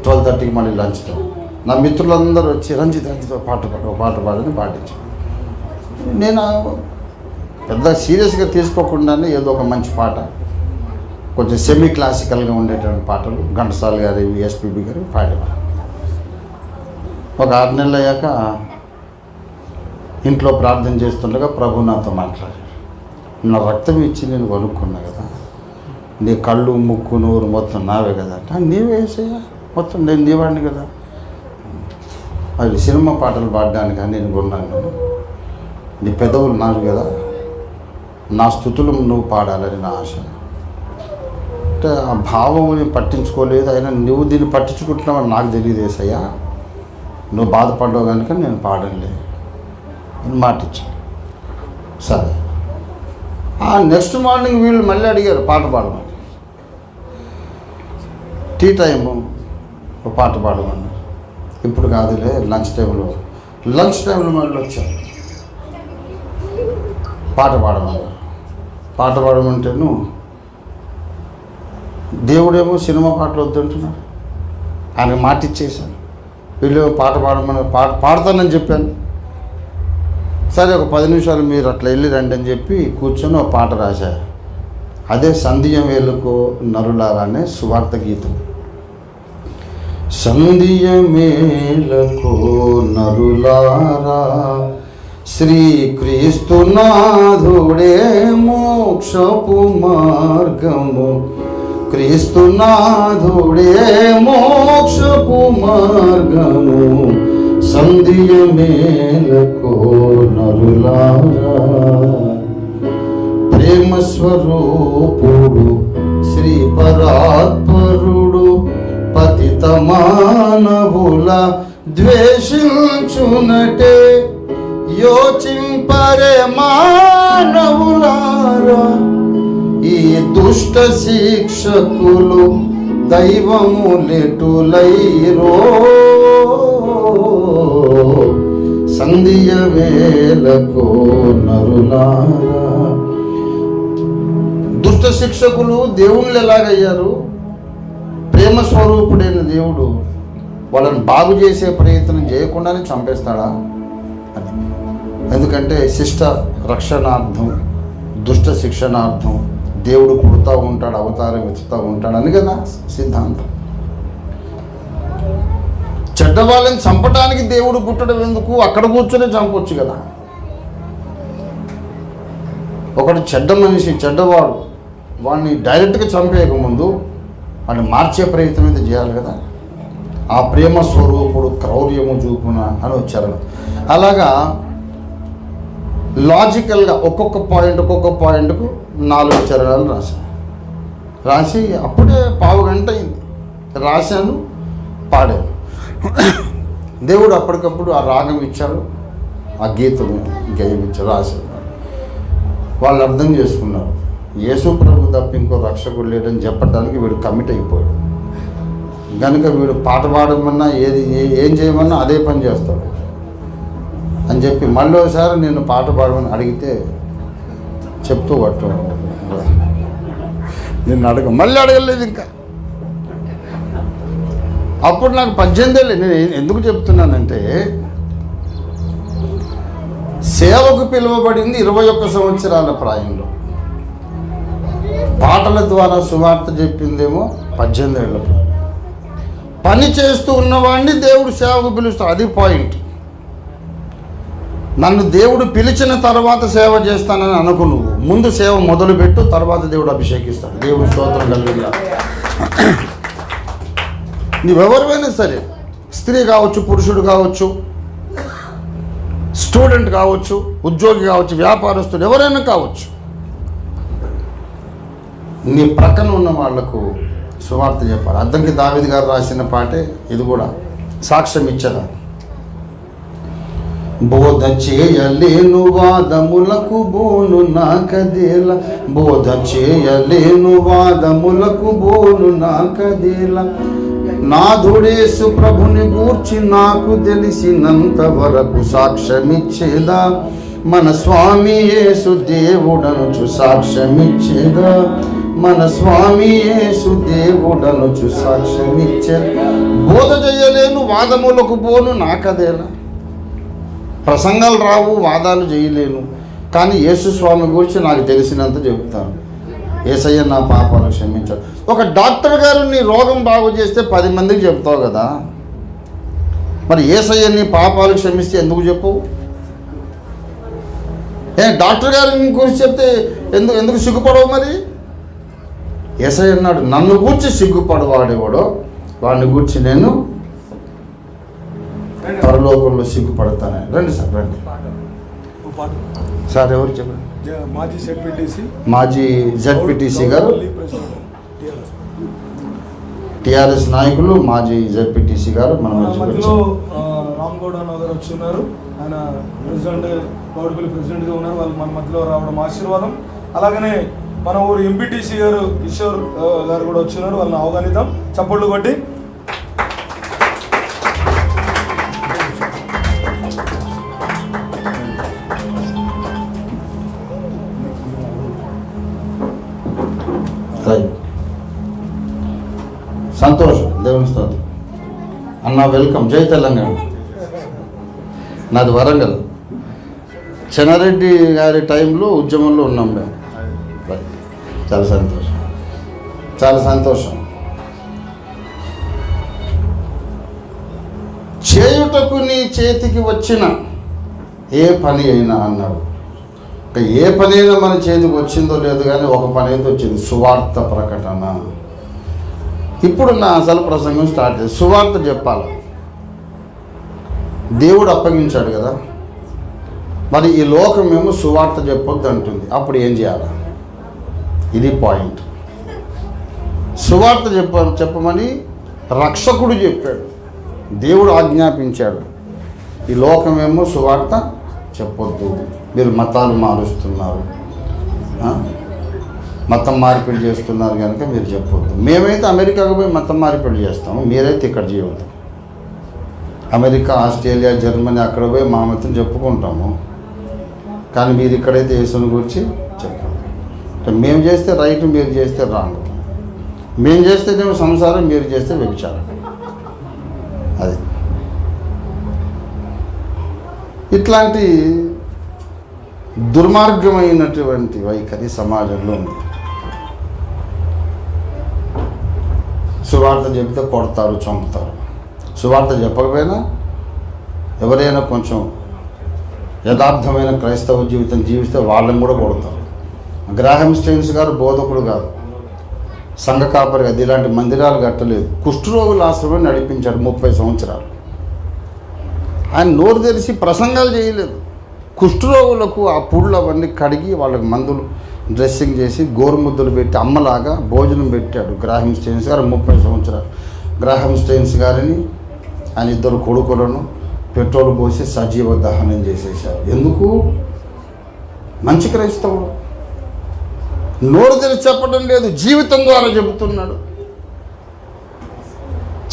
12:30కి మళ్ళీ లంచ్ టైం. నా మిత్రులందరూ వచ్చి రంజిత్ పాట పాడని పాటించాను. నేను పెద్ద సీరియస్గా తీసుకోకుండానే ఏదో ఒక మంచి పాట, కొంచెం సెమీ క్లాసికల్గా ఉండేటువంటి పాటలు ఘంటసాల గారి, ఎస్పీబీ గారి పాడేవారు. ఒక 6 నెలలు అయ్యాక ఇంట్లో ప్రార్థన చేస్తుండగా ప్రభు నాతో మాట్లాడారు. నా రక్తం ఇచ్చి నేను కొనుక్కున్నా కదా, నీ కళ్ళు, ముక్కు, నోరు మొత్తం నావే కదా అంటే, నీవే వేసేయా మొత్తం, నేను నీవాడిని కదా. అది సినిమా పాటలు పాడడానికి నేను కొన్నాను. నీ పెదవులు నావి కదా, నా స్తుతులు నువ్వు పాడాలని నా ఆశ. అంటే ఆ భావం నేను పట్టించుకోలేదు. అయినా నువ్వు దీన్ని పట్టించుకుంటున్నావని నాకు తెలియదు ఏసయ్యా, నువ్వు బాధపడ్డావు కనుక నేను పాడలే అని మాటిచ్చాను. సరే. నెక్స్ట్ మార్నింగ్ వీళ్ళు మళ్ళీ అడిగారు పాట పాడమని. టీ టైము ఒక పాట పాడమన్నారు. ఇప్పుడు కాదులే, లంచ్ టైంలో మళ్ళీ వచ్చారు, పాట పాడమన్నారు. పాట పాడమంటేను దేవుడేమో సినిమా పాటలు వద్దంటున్నారు. ఆయన మాట ఇచ్చేసాను. వీళ్ళు పాట పాడమని పాడతానని చెప్పాను. సరే ఒక 10 నిమిషాలు మీరు అట్లా వెళ్ళి రండి అని చెప్పి కూర్చొని ఒక పాట రాశారు. అదే సంధ్య మేలుకో నరులారా అనే సువార్త గీతం. సంధ్య మేలుకో నరులారా, శ్రీక్రీస్తునాథుడే మోక్షపు మార్గము, క్రీస్తునాథుడే మోక్షపు మార్గము, సంధ్య మేలుకో నరులారా. ప్రేమ స్వరూపుడు శ్రీ పరాత్పరుడు, పతిత మానవుల ద్వేషించునటే యోచింపరే మానవులారా. ఈ దుష్ట శిక్షకులు దైవములెటులైరో, సంధ్య వేళకో నరులారా. దుష్ట శిక్షకులు దేవుళ్ళు ఎలాగయ్యారు? ప్రేమ స్వరూపుడైన దేవుడు వాళ్ళని బాగు చేసే ప్రయత్నం చేయకుండానే చంపేస్తాడా అని. ఎందుకంటే శిష్ట రక్షణార్థం, దుష్ట శిక్షణార్థం దేవుడు పుడుతూ ఉంటాడు, అవతారం ఎత్తుతూ ఉంటాడు అని కదా సిద్ధాంతం. చెడ్డవాళ్ళని చంపడానికి దేవుడు పుట్టడం ఎందుకు? అక్కడ కూర్చొని చంపొచ్చు కదా. ఒకడు చెడ్డ మనిషి, చెడ్డవాడు, వాడిని డైరెక్ట్గా చంపేయకముందు వాడిని మార్చే ప్రయత్నం అయితే చేయాలి కదా. ఆ ప్రేమ స్వరూపుడు క్రౌర్యము చూపున అని వచ్చారు. అలాగా లాజికల్గా ఒక్కొక్క పాయింట్కు 4 చరణాలు రాసి అప్పుడే పావు గంట అయింది. రాశాను, పాడాను. దేవుడు అప్పటికప్పుడు ఆ రాగం ఇచ్చాడు, ఆ గీతం గేయం ఇచ్చాడు, రాశాడు. వాళ్ళు అర్థం చేసుకున్నారు, యేసు ప్రభు తప్ప ఇంకో రక్షకుడు లేడని చెప్పడానికి వీడు కమిట్ అయిపోయాడు. కనుక వీడు పాట పాడమన్నా ఏం చేయమన్నా అదే పని చేస్తాడు. అని చెప్పి మళ్ళీ ఒకసారి నేను పాట పాడమని అడిగితే చెప్తూ పట్టు నిన్ను మళ్ళీ అడగలేదు ఇంకా. అప్పుడు నాకు 18 ఏళ్ళు. నేను ఎందుకు చెప్తున్నానంటే సేవకు పిలువబడింది 21 సంవత్సరాల ప్రాయంలో, పాటల ద్వారా సువార్త చెప్పిందేమో 18 ఏళ్ళ ప్రాయం. పని చేస్తూ ఉన్నవాడిని దేవుడు సేవకు పిలుస్తాడు, అది పాయింట్. నన్ను దేవుడు పిలిచిన తర్వాత సేవ చేస్తానని అనుకు, నువ్వు ముందు సేవ మొదలుపెట్టు, తర్వాత దేవుడు అభిషేకిస్తాడు. దేవుడు స్తోత్రం కలుగుగా. నువ్వెవరివైనా సరే, స్త్రీ కావచ్చు, పురుషుడు కావచ్చు, స్టూడెంట్ కావచ్చు, ఉద్యోగి కావచ్చు, వ్యాపారస్తుడు ఎవరైనా కావచ్చు, నీ ప్రక్కన ఉన్న వాళ్లకు సువార్త చెప్పాలి. అద్దంకి దావీదు గారు రాసిన పాటే ఇది కూడా, సాక్ష్యం ఇచ్చదా. బోధ చేయలేను వాదములకు బోను నాకదేల, బోధ చేయలేను వాదములకు బోను నాకదేల, నాథుడేసు ప్రభుని గూర్చి నాకు తెలిసినంత వరకు సాక్ష్యమిచ్చేదా, మన స్వామి యేసు దేవుడనుచు సాక్ష్యమిచ్చేదా, మన స్వామి యేసు దేవుడనుచు సాక్ష్యమిచ్చేదా. బోధ చేయలేను వాదములకు బోను నాకదేలా, ప్రసంగాలు రావు, వాదాలు చేయలేను, కానీ యేసు స్వామి గురించి నాకు తెలిసినంత చెబుతాను. యేసయ్య నా పాపాలు క్షమించాడు. ఒక డాక్టర్ గారు నీ రోగం బాగు చేస్తే 10 మందికి చెప్తావు కదా, మరి యేసయ్య నీ పాపాలు క్షమిస్తే ఎందుకు చెప్పవు? డాక్టర్ గారు గురించి చెప్తే ఎందుకు సిగ్గుపడవు? మరి యేసయ్య అన్నాడు, నన్ను గూర్చి సిగ్గుపడవాడేవాడో వాడిని గూర్చి నేను పరలోకంలో సిగ్గుపడతాను. రండి సార్, రండి సార్. ఎవరు చెప్పండి? మాజీ జెడ్పీటీసీ గారు, టిఆర్ఎస్ నాయకులు, మాజీ జెడ్పీటీసీ గారు మన మధ్యలో రామ్గౌడ్ గారు వచ్చి ఉన్నారు. ఆయన ప్రెసిడెంట్, గౌడపల్లి ప్రెసిడెంట్గా ఉన్నారు. వాళ్ళు మన మధ్యలో రావడం ఆశీర్వాదం. అలాగనే మన ఊరు ఎంపీటీసీ గారు కిషోర్ గారు కూడా వచ్చినారు. వాళ్ళని ఆహ్వానిద్దాం చప్పట్లు కొట్టి. సంతోషం, దేవుని స్తోత్రం అన్న. వెల్కమ్. జై తెలంగాణ. నాది వరంగల్. చెన్నారెడ్డి గారి టైంలో ఉద్యమంలో ఉన్నాం మేము. చాలా సంతోషం, చాలా సంతోషం. చేయుటకు నీ చేతికి వచ్చిన ఏ పని అయినా అన్నాడు. ఏ పని అయినా మన చేతికి వచ్చిందో లేదు, కానీ ఒక పని అయితే వచ్చింది, సువార్త ప్రకటన. ఇప్పుడు నా అసలు ప్రసంగం స్టార్ట్ చేసి సువార్త చెప్పాలి. దేవుడు అప్పగించాడు కదా, మరి ఈ లోకమేమో సువార్త చెప్పొద్దు అంటుంది. అప్పుడు ఏం చేయాలి? ఇది పాయింట్. సువార్త చెప్పమని రక్షకుడు చెప్పాడు, దేవుడు ఆజ్ఞాపించాడు. ఈ లోకమేమో సువార్త చెప్పొద్దు, మీరు మతాలు మారుస్తున్నారు, మతం మార్పిడి చేస్తున్నారు కనుక మీరు చెప్పొద్దు. మేమైతే అమెరికాకు పోయి మతం మార్పిడి చేస్తాము, మీరైతే ఇక్కడ చేయవద్దు. అమెరికా, ఆస్ట్రేలియా, జర్మనీ అక్కడ పోయి మా మతం చెప్పుకుంటాము, కానీ మీరు ఇక్కడైతే యేసుని గురించి చెప్పండి. మేము చేస్తే రైట్, మీరు చేస్తే రాంగ్. మేము చేస్తేనేమో సంసారం, మీరు చేస్తే వ్యభిచారం. అది ఇట్లాంటి దుర్మార్గమైనటువంటి వైఖరి సమాజంలో ఉంది. సువార్త చెప్తే కొడతారు, చంపుతారు. సువార్త చెప్పకపోయినా ఎవరైనా కొంచెం యథార్థమైన క్రైస్తవ జీవితం జీవిస్తే వాళ్ళని కూడా కొడతారు. గ్రాహం స్టెయిన్స్ గారు బోధకుడు కాదు, సంఘ కాపరి కాదు, ఇలాంటి మందిరాలు కట్టలేదు. కుష్ఠరోగుల ఆశ్రమం నడిపించాడు 30 సంవత్సరాలు. ఆయన నోరు తెరిచి ప్రసంగాలు చేయలేదు. కుష్ఠరోగులకు ఆ పుళ్ళు అవన్నీ కడిగి వాళ్ళకి మందులు డ్రెస్సింగ్ చేసి గోరుముద్దలు పెట్టి అమ్మలాగా భోజనం పెట్టాడు గ్రాహం స్టెయిన్స్ గారు 30 సంవత్సరాలు. గ్రాహం స్టెయిన్స్ గారిని ఆయన 2 కొడుకులను పెట్రోల్ పోసి సజీవ దహనం చేసేసారు. ఎందుకు? మంచి క్రైస్తవుడు, నోరు తెరిచి చెప్పడం లేదు, జీవితం ద్వారా చెబుతున్నాడు.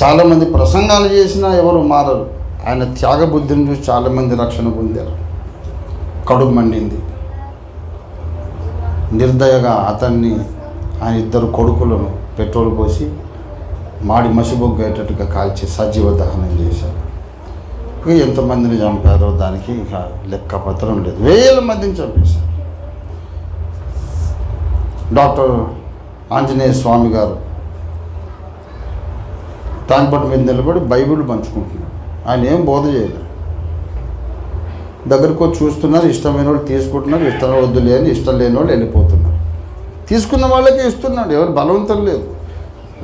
చాలామంది ప్రసంగాలు చేసినా ఎవరు మారరు. ఆయన త్యాగబుద్ధిని చూసి చాలామంది రక్షణ పొందారు. కడుపు మండింది. నిర్దయగా అతన్ని ఆయన 2 కొడుకులను పెట్రోల్ పోసి మాడి మసిబొగ్గేటట్టుగా కాల్చి సజీవ దహనం చేశారు. ఇక ఎంతమందిని చంపారో దానికి ఇక లెక్క పత్రం లేదు. వేల మందిని చంపేశారు. డాక్టర్ ఆంజనేయ స్వామి గారు తాన్పట్టు మీద నిలబడి బైబిల్ పంచుకుంటున్నారు. ఆయన ఏం బోధ చేయలేదు. దగ్గరకు వచ్చి చూస్తున్నారు. ఇష్టమైన వాళ్ళు తీసుకుంటున్నారు, ఇష్టం వద్దులే అని ఇష్టం లేని వాళ్ళు వెళ్ళిపోతున్నారు. తీసుకున్న వాళ్ళకే ఇస్తున్నాడు, ఎవరు బలవంతం లేదు.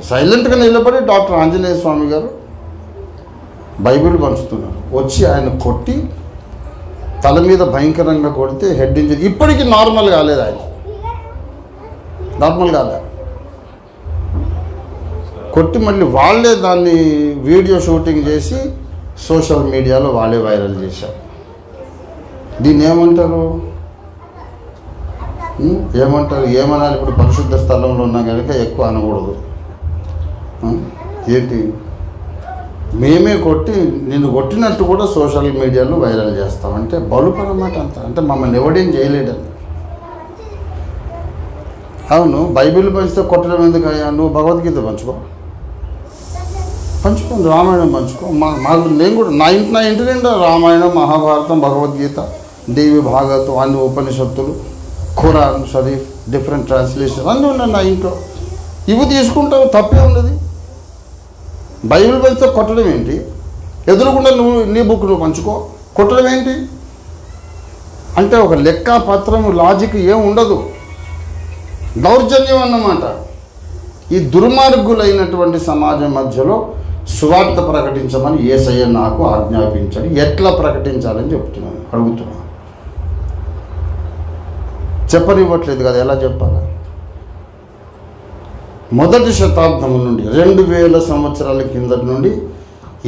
సైలెంట్గా నిలబడి డాక్టర్ ఆంజనేయ స్వామి గారు బైబిల్ పంచుతున్నారు. వచ్చి ఆయన కొట్టి తల మీద భయంకరంగా కొడితే హెడ్ ఇంజరీ. ఇప్పటికీ నార్మల్ కాలేదు, ఆయన నార్మల్ కాలేదు. కొట్టి మళ్ళీ వాళ్ళే దాన్ని వీడియో షూటింగ్ చేసి సోషల్ మీడియాలో వాళ్ళే వైరల్ చేశారు. దీన్ని ఏమంటారు? ఏమనాలి? ఇప్పుడు పరిశుద్ధ స్థలంలో ఉన్నా కనుక ఎక్కువ అనకూడదు. ఏంటి, మేమే కొట్టి నిన్ను కొట్టినట్టు కూడా సోషల్ మీడియాలో వైరల్ చేస్తామంటే బలుపరమాట అంత. అంటే మమ్మల్ని ఎవడేం చేయలేడని. అవును, బైబిల్ పంచితే కొట్టడం ఎందుకయ్యా? నువ్వు భగవద్గీత పంచుకో, రామాయణం పంచుకో. మాకు నేను కూడా నా ఇంటి నిండా రామాయణం, మహాభారతం, భగవద్గీత, దేవి భాగవతం, అన్ని ఉపనిషత్తులు, ఖురాన్ షరీఫ్, డిఫరెంట్ ట్రాన్స్లేషన్ అన్నీ ఉన్నాయి నా ఇంట్లో. ఇవి తీసుకుంటావు, తప్పే ఉన్నది. బైబిల్ పంచితే కొట్టడం ఏంటి? ఎదురుకుండా నీ బుక్ నువ్వు పంచుకో, కొట్టడం ఏంటి? అంటే ఒక లెక్క పత్రం లాజిక్ ఏం ఉండదు. దౌర్జన్యం అన్నమాట. ఈ దుర్మార్గులైనటువంటి సమాజం మధ్యలో సువార్త ప్రకటించమని యేసయ్య నాకు ఆజ్ఞాపించాడు. ఎట్లా ప్రకటించాలని అడుగుతున్నాను. చెప్పనివ్వట్లేదు కదా, ఎలా చెప్పాలా? మొదటి శతాబ్దం నుండి 2000 సంవత్సరాల కిందటి నుండి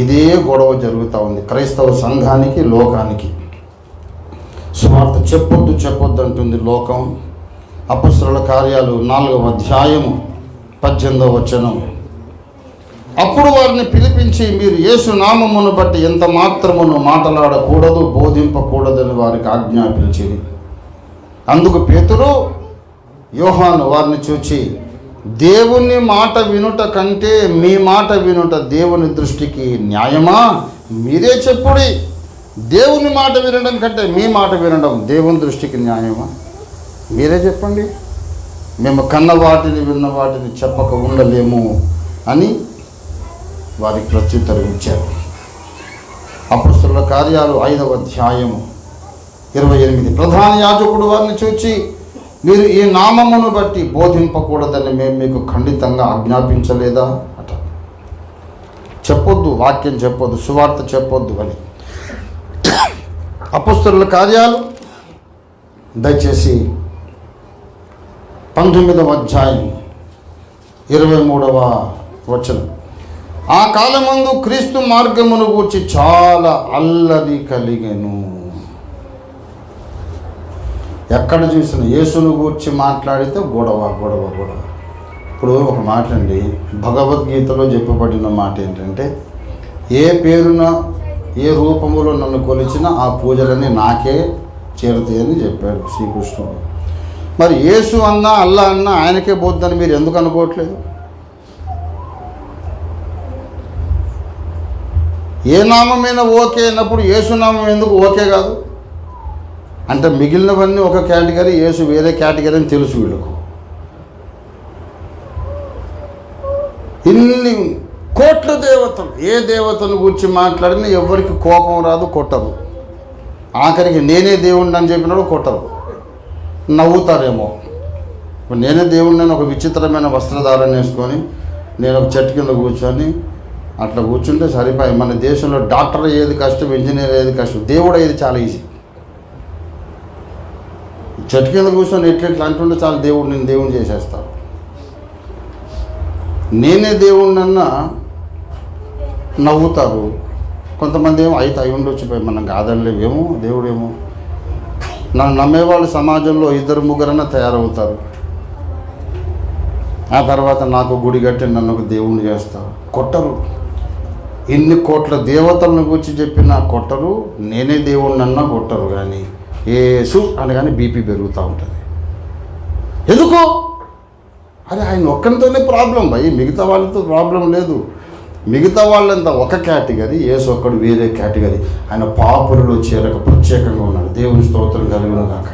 ఇదే గొడవ జరుగుతూ ఉంది క్రైస్తవ సంఘానికి, లోకానికి. సువార్త చెప్పొద్దు అంటుంది లోకం. అపొస్తలుల కార్యాలు 4వ అధ్యాయము 18వ వచనం. అప్పుడు వారిని పిలిపించి, మీరు యేసు నామమును బట్టి ఎంత మాత్రమును మాట్లాడకూడదు, బోధింపకూడదని వారికి ఆజ్ఞాపించింది. అందుకు పేతురు, యోహాను వారిని చూచి, దేవుని మాట వినుట కంటే మీ మాట వినుట దేవుని దృష్టికి న్యాయమా? మీరే చెప్పుడి. దేవుని మాట వినడం కంటే మీ మాట వినడం దేవుని దృష్టికి న్యాయమా? మీరే చెప్పండి. మేము కన్న వాటిని విన్న వాటిని చెప్పక ఉండలేము అని వారికి ప్రత్యుత్తరం ఇచ్చారు. అపొస్తలుల కార్యాలు 5వ అధ్యాయము 28. ప్రధాన యాజకుడు వారిని చూచి, మీరు ఈ నామమును బట్టి బోధింపకూడదని మేము మీకు ఖండితంగా ఆజ్ఞాపించలేదా అట. చెప్పొద్దు, వాక్యం చెప్పొద్దు, సువార్త చెప్పొద్దు అని. అపొస్తలుల కార్యాలు దయచేసి 19వ అధ్యాయం 23వ వచనం. ఆ కాలమందు క్రీస్తు మార్గమును గూర్చి చాలా అల్లరి కలిగెను. ఎక్కడ చూసిన యేసును గూర్చి మాట్లాడితే గొడవ. ఇప్పుడు ఒక మాట అండి, భగవద్గీతలో చెప్పబడిన మాట ఏంటంటే, ఏ పేరున ఏ రూపములో నన్ను కొలిచినా ఆ పూజలన్నీ నాకే చేరుతాయని చెప్పాడు శ్రీకృష్ణుడు. మరి యేసు అన్నా అల్లా అన్నా ఆయనకే బోద్దని మీరు ఎందుకు అనుకోవట్లేదు? ఏ నామమైనా ఓకే అన్నప్పుడు యేసునామం ఎందుకు ఓకే కాదు? అంటే మిగిలినవన్నీ ఒక కేటగిరీ, యేసు వేరే కేటగిరీ అని తెలుసు వీళ్ళకు. ఇన్ని కోట్ల దేవతలు, ఏ దేవతను గురించి మాట్లాడినా ఎవరికి కోపం రాదు, కొట్టరు. ఆఖరికి నేనే దేవుణ్ణి అని చెప్పినాడు కొట్టరు, నవ్వుతారేమో. ఇప్పుడు నేనే దేవుణ్ణి ఒక విచిత్రమైన వస్త్రధారణ వేసుకొని నేను ఒక చెట్టు కింద కూర్చొని అట్లా కూర్చుంటే సరిపోయి. మన దేశంలో డాక్టర్ అయ్యేది కష్టం, ఇంజనీర్ అయ్యేది కష్టం, దేవుడు అయ్యేది చాలా ఈజీ. చెట్టు కింద కూర్చొని ఎట్లా అంటుంటే చాలా నేను దేవుణ్ణి చేసేస్తాను. నేనే దేవుణ్ణన్నా నవ్వుతారు. కొంతమంది ఏమో అయితే అయి ఉండొచ్చు, మనం కాదనలేవేమో, దేవుడేమో. నన్ను నమ్మేవాళ్ళు సమాజంలో 2-3 తయారవుతారు. ఆ తర్వాత నాకు గుడి కట్టి నన్ను ఒక దేవుణ్ణి చేస్తారు. కొట్టరు. ఇన్ని కోట్ల దేవతలను గురించి చెప్పినా కొట్టరు, నేనే దేవుణ్ణన్నా కొట్టరు. కానీ యేసు అనగానే బీపీ పెరుగుతూ ఉంటుంది. ఎందుకు? అరే ఆయన ఒక్కరితోనే ప్రాబ్లం భయ్, మిగతా వాళ్ళతో ప్రాబ్లం లేదు. మిగతా వాళ్ళంతా ఒక కేటగిరీ, యేసు ఒక్కడు వేరే కేటగిరీ. ఆయన పాపులలో చేరక ప్రత్యేకంగా ఉన్నాడు. దేవుని స్తోత్రం కలుగును గాక.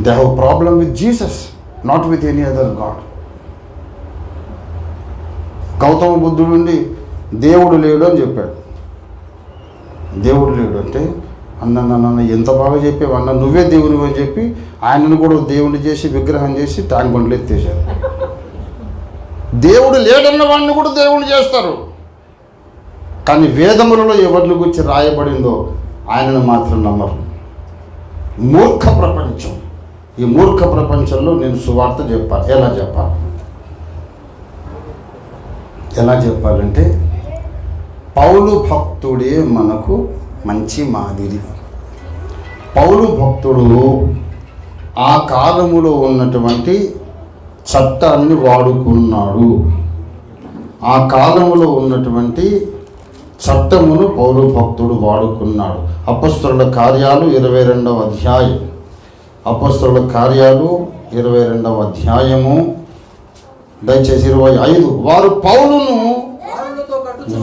They have problem with Jesus, not with any other God. Gautama బుద్ధుడు నుండి దేవుడు లేడు అని చెప్పాడు. దేవుడు లేడు అంటే అన్న ఎంత బాగా చెప్పావు అన్న, నువ్వే దేవుని అని చెప్పి ఆయనను కూడా దేవుని చేసి విగ్రహం చేసి ట్యాంక్ బండ్లు ఎత్తేసారు. దేవుడు లేడన్న వాడిని కూడా దేవుడు చేస్తారు. కానీ వేదములలో ఎవరిని గురించి రాయబడిందో ఆయనను మాత్రం నమ్మరు. మూర్ఖ ప్రపంచం. ఈ మూర్ఖ ప్రపంచంలో నేను సువార్త చెప్పాలి. ఎలా చెప్పాలంటే పౌలు భక్తుడే మనకు మంచి మాదిరి. పౌలు భక్తుడు ఆ కాలములో ఉన్నటువంటి చట్టాన్ని వాడుకున్నాడు. ఆ కాలములో ఉన్నటువంటి చట్టమును పౌలు భక్తుడు వాడుకున్నాడు. అపొస్తలుల కార్యాలు 22వ అధ్యాయం. అపొస్తలుల కార్యాలు 22వ అధ్యాయము దయచేసి 25. వారు పౌలును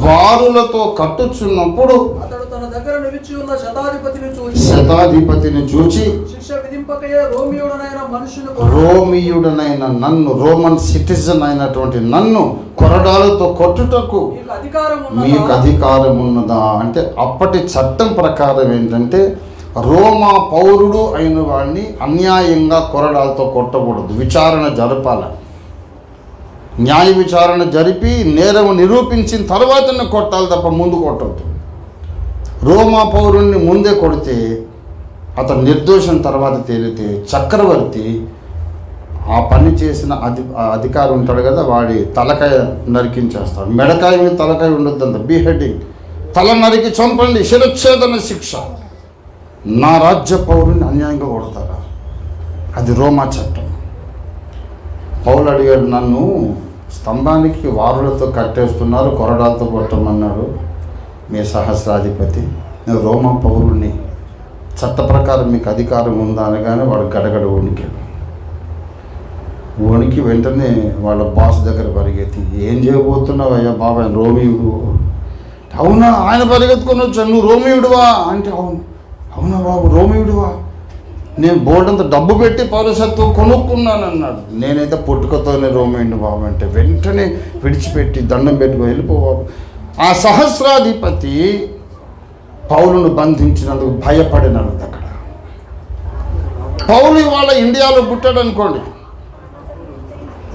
వారులతో కట్టుచున్నప్పుడు శతాధిపతిని చూచి రోమియుడనైన నన్ను, రోమన్ సిటిజన్ అయినటువంటి నన్ను కొరడాలతో కొట్టుటకు మీకు అధికారం ఉన్నదా అంటే, అప్పటి చట్టం ప్రకారం ఏంటంటే రోమా పౌరుడు అయిన వాడిని అన్యాయంగా కొరడాలతో కొట్టకూడదు, విచారణ జరపాలి. న్యాయ విచారణ జరిపి నేరం నిరూపించిన తర్వాతనే కొట్టాలి తప్ప ముందు కొట్టద్దు. రోమా పౌరుణ్ణి ముందే కొడితే అతను నిర్దోషం తర్వాత తేలితే చక్రవర్తి ఆ పని చేసిన అధికారి ఉంటాడు కదా, వాడి తలకాయ నరికించేస్తాడు. మెడకాయ మీద తలకాయ ఉండొద్దంత, బీహెడింగ్, తల నరికి చంపండి, శిరచ్ఛేదన శిక్ష. నా రాజ్య పౌరుని అన్యాయంగా కొడతారా? అది రోమా చట్టం. పౌలు అడిగాడు, నన్ను స్తంభానికి వారులతో కట్టేస్తున్నారు, కొరడాలతో కొట్టమన్నాడు మీ సహస్రాధిపతి. నేను రోమా పౌరుణ్ణి, చట్ట ప్రకారం మీకు అధికారం ఉందా అనగానే వాడు గడగడ వణికాడు. వణికి వెంటనే వాళ్ళ బాస్ దగ్గర పరిగెత్తి, ఏం చేయబోతున్నావు అయ్యా బాబా, రోమియుడు. అవునా? ఆయన పరిగెత్తుకొని వచ్చాను, నువ్వు రోమియుడువా అంటే, అవునా బాబు రోమియుడువా, నేను బోర్డంత డబ్బు పెట్టి పౌరసత్వం కొనుక్కున్నాను అన్నాడు. నేనైతే పుట్టుకతోనే రోమియుడిని బాబు అంటే వెంటనే విడిచిపెట్టి దండం పెట్టుకో వెళ్ళిపో బాబు. ఆ సహస్రాధిపతి పౌలును బంధించినందుకు భయపడినాడు. అక్కడ పౌలు ఇవాళ ఇండియాలో పుట్టాడు అనుకోండి,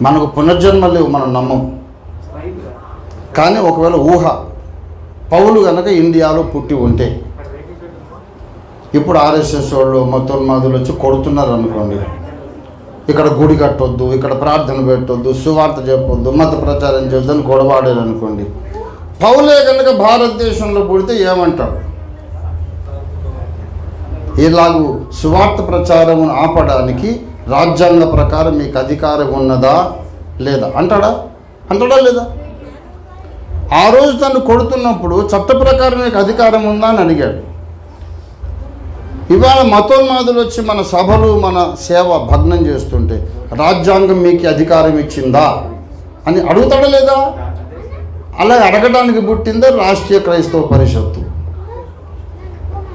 మనకు పునర్జన్మ లేవు, మనం నమ్మం. కానీ ఒకవేళ ఊహ, పౌలు కనుక ఇండియాలో పుట్టి ఉంటే, ఇప్పుడు ఆర్ఎస్ఎస్ వాళ్ళు మతోన్మాదులు వచ్చి కొడుతున్నారు అనుకోండి, ఇక్కడ గుడి కట్టొద్దు, ఇక్కడ ప్రార్థన పెట్టొద్దు, సువార్త చెప్పొద్దు, మత ప్రచారం చేయొద్దని గొడవాడారు అనుకోండి. పౌలే కనుక భారతదేశంలో పుడితే ఏమంటాడు? ఇలాగూ సువార్త ప్రచారం ఆపడానికి రాజ్యాంగ ప్రకారం మీకు అధికారం ఉన్నదా లేదా అంటాడా లేదా? ఆ రోజు తను కొడుతున్నప్పుడు చట్ట ప్రకారం మీకు అధికారం ఉందా అని అడిగాడు. ఇవాళ మతోన్మాదులు వచ్చి మన సభలు మన సేవ భగ్నం చేస్తుంటే రాజ్యాంగం మీకు అధికారం ఇచ్చిందా అని అడుగుతాడా లేదా? అలా అడగడానికి పుట్టిందే రాష్ట్రీయ క్రైస్తవ పరిషత్తు.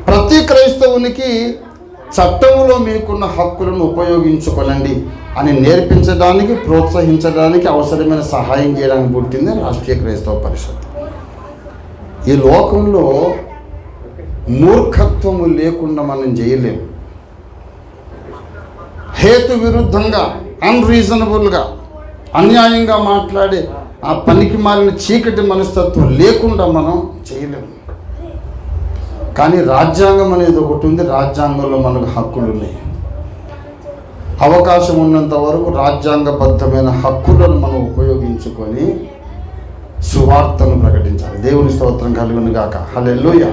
ప్రతి క్రైస్తవునికి చట్టంలో మీకున్న హక్కులను ఉపయోగించుకోనండి అని నేర్పించడానికి, ప్రోత్సహించడానికి, అవసరమైన సహాయం చేయడానికి పుట్టిందే రాష్ట్రీయ క్రైస్తవ పరిషత్తు. ఈ లోకంలో మూర్ఖత్వము లేకుండా మనం చేయలేము. హేతు విరుద్ధంగా, అన్రీజనబుల్గా, అన్యాయంగా మాట్లాడే ఆ పనికి మాలిన చీకటి మనస్తత్వం లేకుండా మనం చేయలేము. కానీ రాజ్యాంగం అనేది ఒకటి ఉంది. రాజ్యాంగంలో మనకు హక్కులు ఉన్నాయి. అవకాశం ఉన్నంత వరకు రాజ్యాంగబద్ధమైన హక్కులను మనం ఉపయోగించుకొని సువార్తను ప్రకటించాలి. దేవుని స్తోత్రం కలుగును గాక. హల్లెలూయా.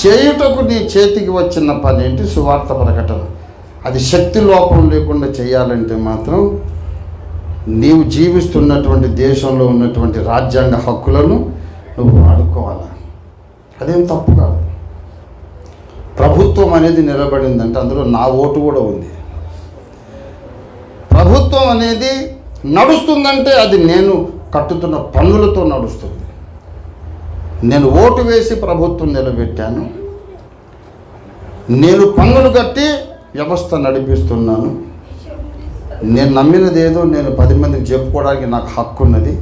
చేయుటకు నీ చేతికి వచ్చిన పని ఏంటి? సువార్త ప్రకటన. అది శక్తి లోపం లేకుండా చేయాలంటే మాత్రం నీవు జీవిస్తున్నటువంటి దేశంలో ఉన్నటువంటి రాజ్యాంగ హక్కులను నువ్వు వాడుకోవాలా. అదేం తప్పు కాదు. ప్రభుత్వం అనేది నిలబడిందంటే అందులో నా ఓటు కూడా ఉంది. ప్రభుత్వం అనేది నడుస్తుందంటే అది నేను కట్టుతున్న పన్నులతో నడుస్తుంది. నేను ఓటు వేసి ప్రభుత్వం నిలబెట్టాను. నేను పన్నులు కట్టి వ్యవస్థ నడిపిస్తున్నాను. నేను నమ్మినది ఏదో నేను 10 మందికి చెప్పుకోవడానికి నాకు హక్కు ఉన్నది.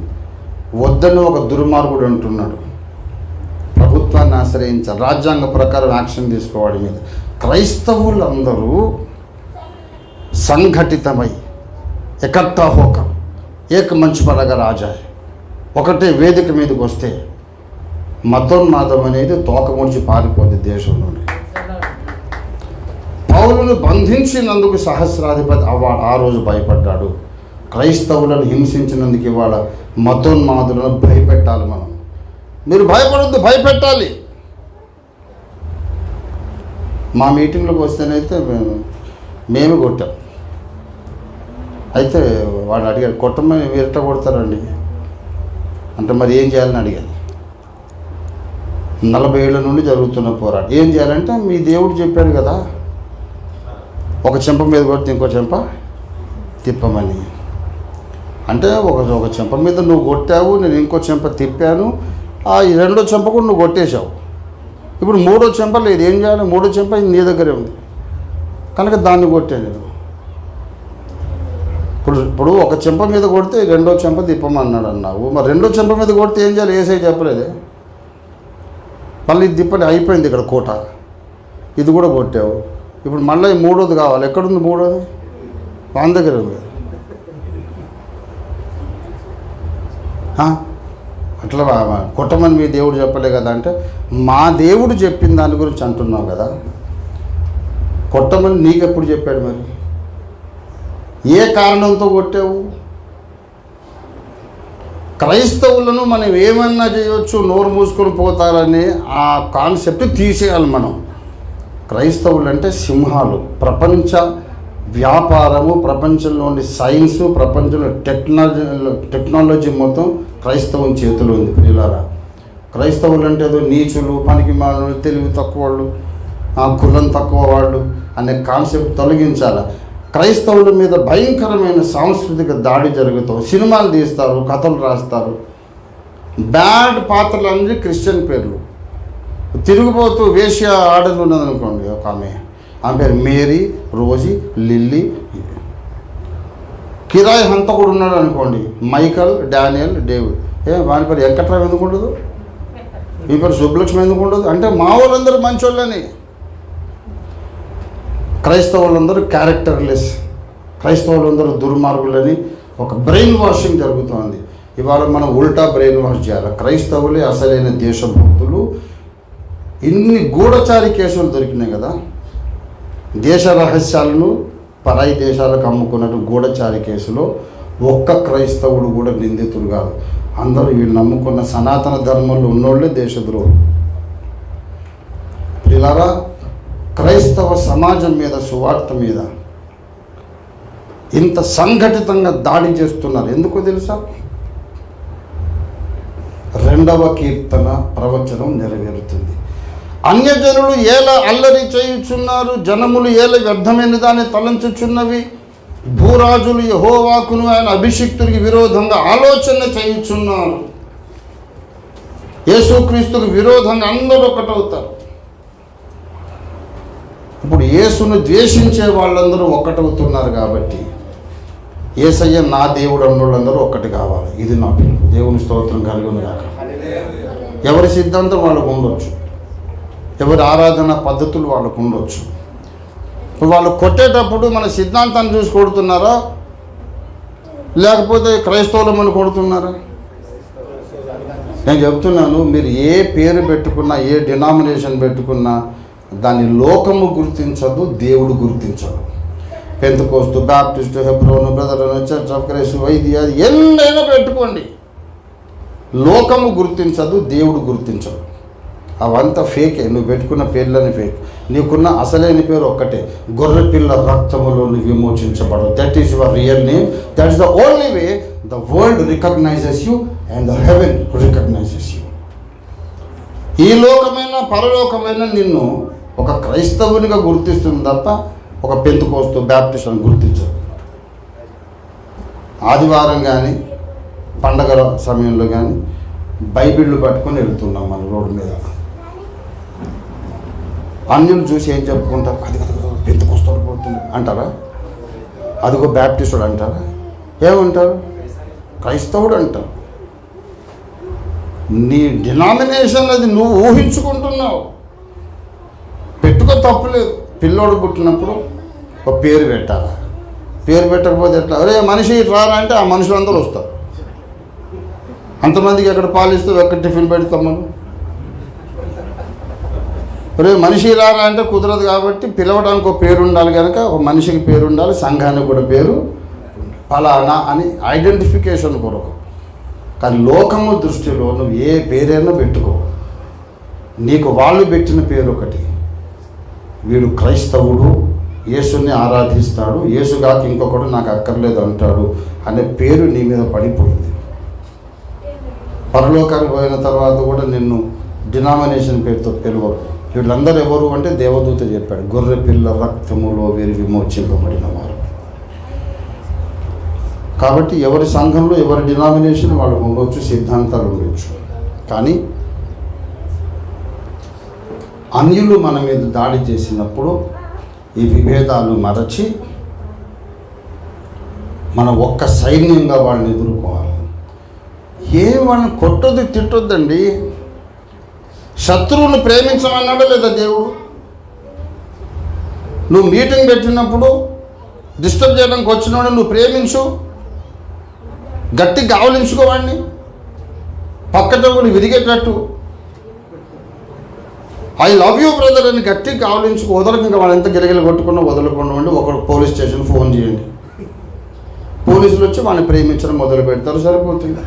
వద్దని ఒక దుర్మార్గుడు అంటున్నాడు. ప్రభుత్వాన్ని ఆశ్రయించాలి, రాజ్యాంగ ప్రకారం యాక్షన్ తీసుకోవడం మీద. క్రైస్తవులందరూ సంఘటితమై ఎకట్టా హోక ఏక మంచి పడగ రాజాయ్ ఒకటే వేదిక మీదకి వస్తే మతోన్మాదం అనేది తోక ముడిచి పారిపోద్ది దేశంలోనే. పౌలును బంధించినందుకు సహస్రాధిపతి ఆ రోజు భయపడ్డాడు. క్రైస్తవులను హింసించినందుకు ఇవాళ మతోన్మాదులను భయపెట్టాలి. మనం మీరు భయపడొద్దు, భయపెట్టాలి. మా మీటింగ్లోకి వస్తేనైతే మేము కొట్టాం. అయితే వాడు అడిగాడు, కొట్టమని మీరు ఎట్లా కొడతారండి అంటే మరి ఏం చేయాలని అడిగాను. 40 ఏళ్ళ నుండి జరుగుతున్న పోరాటం. ఏం చేయాలంటే మీ దేవుడు చెప్పాడు కదా, ఒక చెంప మీద కొడితే ఇంకో చెంప తిప్పమని. అంటే ఒక చెంప మీద నువ్వు కొట్టావు, నేను ఇంకో చెంప తిప్పాను. ఈ రెండో చెంప కూడా నువ్వు కొట్టేశావు. ఇప్పుడు మూడో చెంప లేదు, ఏం చేయాలి? మూడో చెంప నీ దగ్గరే ఉంది కనుక దాన్ని కొట్టాను నేను. ఇప్పుడు ఒక చెంప మీద కొడితే రెండో చెంప తిప్పమన్నాడు అన్నావు. మరి రెండో చెంప మీద కొడితే ఏం చేయాలి? ఏసై చెప్పలేదే. మళ్ళీ ఇది తిప్పని అయిపోయింది ఇక్కడ కోట. ఇది కూడా కొట్టావు. ఇప్పుడు మళ్ళీ మూడోది కావాలి. ఎక్కడుంది మూడోది? వాని దగ్గర ఉంది. అట్లా కొట్టమని మీ దేవుడు చెప్పలే కదా అంటే, మా దేవుడు చెప్పిన దాని గురించి అంటున్నావు కదా. కొట్టమని నీకెప్పుడు చెప్పాడు? మరి ఏ కారణంతో కొట్టావు? క్రైస్తవులను మనం ఏమన్నా చేయవచ్చు, నోరు మూసుకొని పోతారని ఆ కాన్సెప్ట్ తీసేయాలి మనం. క్రైస్తవులు అంటే సింహాలు. ప్రపంచ వ్యాపారము, ప్రపంచంలోని సైన్సు, ప్రపంచంలో టెక్నాలజీ మొత్తం క్రైస్తవం చేతిలో ఉంది. ప్రియులారా, క్రైస్తవులు అంటే ఏదో నీచులు, పనికి మానవులు, తెలివి తక్కువ వాళ్ళు, కులం తక్కువ వాళ్ళు అనే కాన్సెప్ట్ తొలగించాలి. క్రైస్తవుల మీద భయంకరమైన సాంస్కృతిక దాడి జరుగుతావు. సినిమాలు తీస్తారు, కథలు రాస్తారు. బ్యాడ్ పాత్రలు అన్నీ క్రిస్టియన్ పేర్లు. తిరిగిపోతూ వేశ్య ఆడలు ఉన్నదనుకోండి, ఒక ఆమె పేరు మేరీ, రోజీ, లిల్లీ. కిరాయి హంతకుడు ఉన్నాడు అనుకోండి, మైకల్, డానియల్, డేవిడ్. వాని పేరు వెంకట్రావు ఎందుకు ఉండదు? మీ పేరు సుబ్బలక్ష్మి ఎందుకు ఉండదు? అంటే మా వాళ్ళందరూ మంచోళ్ళని. క్రైస్తవులందరూ క్యారెక్టర్లెస్, క్రైస్తవులందరూ దుర్మార్గులని ఒక బ్రెయిన్ వాషింగ్ జరుగుతోంది. ఇవాళ మనం ఉల్టా బ్రెయిన్ వాష్ చేయాలి. క్రైస్తవులే అసలైన దేశభక్తులు. ఇన్ని గూఢచారి కేసులు దొరికినాయి కదా. దేశ రహస్యాలను పరాయి దేశాలకు అమ్ముకున్నట్టు గూఢచారి కేసులో ఒక్క క్రైస్తవుడు కూడా నిందితుడు కాదు. అందరూ వీళ్ళు నమ్ముకున్న సనాతన ధర్మంలో ఉన్నోళ్ళే దేశద్రోహులు. పిల్లరా, క్రైస్తవ సమాజం మీద, సువార్త మీద ఇంత సంఘటితంగా దాడి చేస్తున్నారు. ఎందుకో తెలుసా? 2వ కీర్తన ప్రవచనం నెరవేరుతుంది. అన్యజనులు ఏల అల్లరి చేయుచున్నారు, జనములు ఏల వ్యర్థమైన దాన్ని తలంచుచున్నవి. భూరాజులు యెహోవాకును ఆయన అభిషిక్తుడికి విరోధంగా ఆలోచన చేయుచున్నారు. యేసుక్రీస్తుకు విరోధంగా అందరూ ఒకటవుతారు. ఇప్పుడు యేసును ద్వేషించే వాళ్ళందరూ ఒక్కటవుతున్నారు కాబట్టి యేసయ్య నా దేవుడు అన్నోళ్ళందరూ ఒక్కటి కావాలి. ఇది నాకు దేవుని స్తోత్రం కలుగును గాక. ఎవరి సిద్ధాంతం వాళ్ళకు ఉండొచ్చు, ఎవరి ఆరాధన పద్ధతులు వాళ్ళకు ఉండొచ్చు. ఇప్పుడు వాళ్ళు కొట్టేటప్పుడు మన సిద్ధాంతాన్ని చూసి కొడుతున్నారా, లేకపోతే క్రైస్తవులమని కొడుతున్నారా? నేను చెప్తున్నాను, మీరు ఏ పేరు పెట్టుకున్నా, ఏ డినామినేషన్ పెట్టుకున్నా దాన్ని లోకము గుర్తించదు, దేవుడు గుర్తించదు. Pentecost, Baptist, Hebron, Brethren, church of Christ, వైద్య, అది ఎన్నైనా పెట్టుకోండి, లోకము గుర్తించదు, దేవుడు గుర్తించదు. అవంతా ఫేకే. నువ్వు పెట్టుకున్న పేర్లని ఫేక్. నీకున్న అసలైన పేరు ఒక్కటే, గొర్రెపిల్ల రక్తములో నువ్వు విమోచించబడవు. That is your real name. That is the only way the world recognises you and the heaven recognises you. ఈ లోకమైన పరలోకమైన నిన్ను ఒక క్రైస్తవునిగా గుర్తిస్తుంది తప్ప ఒక పెంతుకోస్తు బ్యాప్టిస్ట్ అని గుర్తించదు. ఆదివారం కానీ పండగల సమయంలో కానీ బైబిళ్ళు పట్టుకొని వెళ్తున్నాం మన రోడ్డు మీద. అన్యులు చూసి ఏం చెప్పుకుంటారు, అది పెంతుకోస్తు పోతుంది అంటారా, అదిగో బ్యాప్టిస్టుడు అంటారా, ఏమంటారు, క్రైస్తవుడు అంటారు. నీ డినామినేషన్ అది నువ్వు ఊహించుకుంటున్నావు. పెట్టుకో, తప్పులేదు. పిల్లోడు పుట్టినప్పుడు ఒక పేరు పెట్టాలా, పేరు పెట్టకపోతే ఎట్లా, అరే మనిషి రారా అంటే ఆ మనుషులందరూ వస్తారు. అంతమందికి ఎక్కడ పాలిస్తూ ఎక్కడ టిఫిన్ పెడతాం మనం. అరే మనిషి రారా అంటే కుదరదు. కాబట్టి పిలవడానికి ఒక పేరు ఉండాలి కనుక ఒక మనిషికి పేరు ఉండాలి, సంఘానికి కూడా పేరు ఫలానా అని ఐడెంటిఫికేషన్ కొరకు. కానీ లోకము దృష్టిలో నువ్వు ఏ పేరైనా పెట్టుకో, నీకు వాళ్ళు పెట్టిన పేరు ఒకటి, వీడు క్రైస్తవుడు, యేసుని ఆరాధిస్తాడు, యేసుగాక ఇంకొకడు నాకు అక్కర్లేదు అంటాడు అనే పేరు నీ మీద పడిపోయింది. పరలోకానికి పోయిన తర్వాత కూడా నిన్ను డినామినేషన్ పేరుతో పిలువరు. వీళ్ళందరూ ఎవరు అంటే దేవదూత చెప్పాడు, గొర్రెపిల్ల రక్తములో వీరు విమోచింపబడిన వారు. కాబట్టి ఎవరి సంఘంలో ఎవరి డినామినేషన్ వాళ్ళు ఉండవచ్చు, సిద్ధాంతాలు ఉండవచ్చు. కానీ అన్యులు మన మీద దాడి చేసినప్పుడు ఈ విభేదాలు మరచి మనం ఒక్క సైన్యంగా వాళ్ళని ఎదుర్కోవాలి. వాళ్ళని కొట్టొద్దు, తిట్టొద్దండి. శత్రువుని ప్రేమించమన్నాడా లేదా దేవుడు? నువ్వు మీటింగ్ పెట్టినప్పుడు డిస్టర్బ్ చేయడానికి వచ్చినవాడు నువ్వు ప్రేమించు, గట్టి గావలించుకోవాడిని, పక్కతో కూడా విరిగేటట్టు ఐ లవ్ యూ బ్రదర్ అని గట్టి కావలించుకు వదలకు. ఇంకా వాళ్ళు ఎంత గిరగిలు కొట్టుకున్నా వదలకుండా ఉండి ఒకడు పోలీస్ స్టేషన్ ఫోన్ చేయండి, పోలీసులు వచ్చి వాళ్ళని ప్రేమించడం మొదలు పెడతారు. సరిపోతుంది.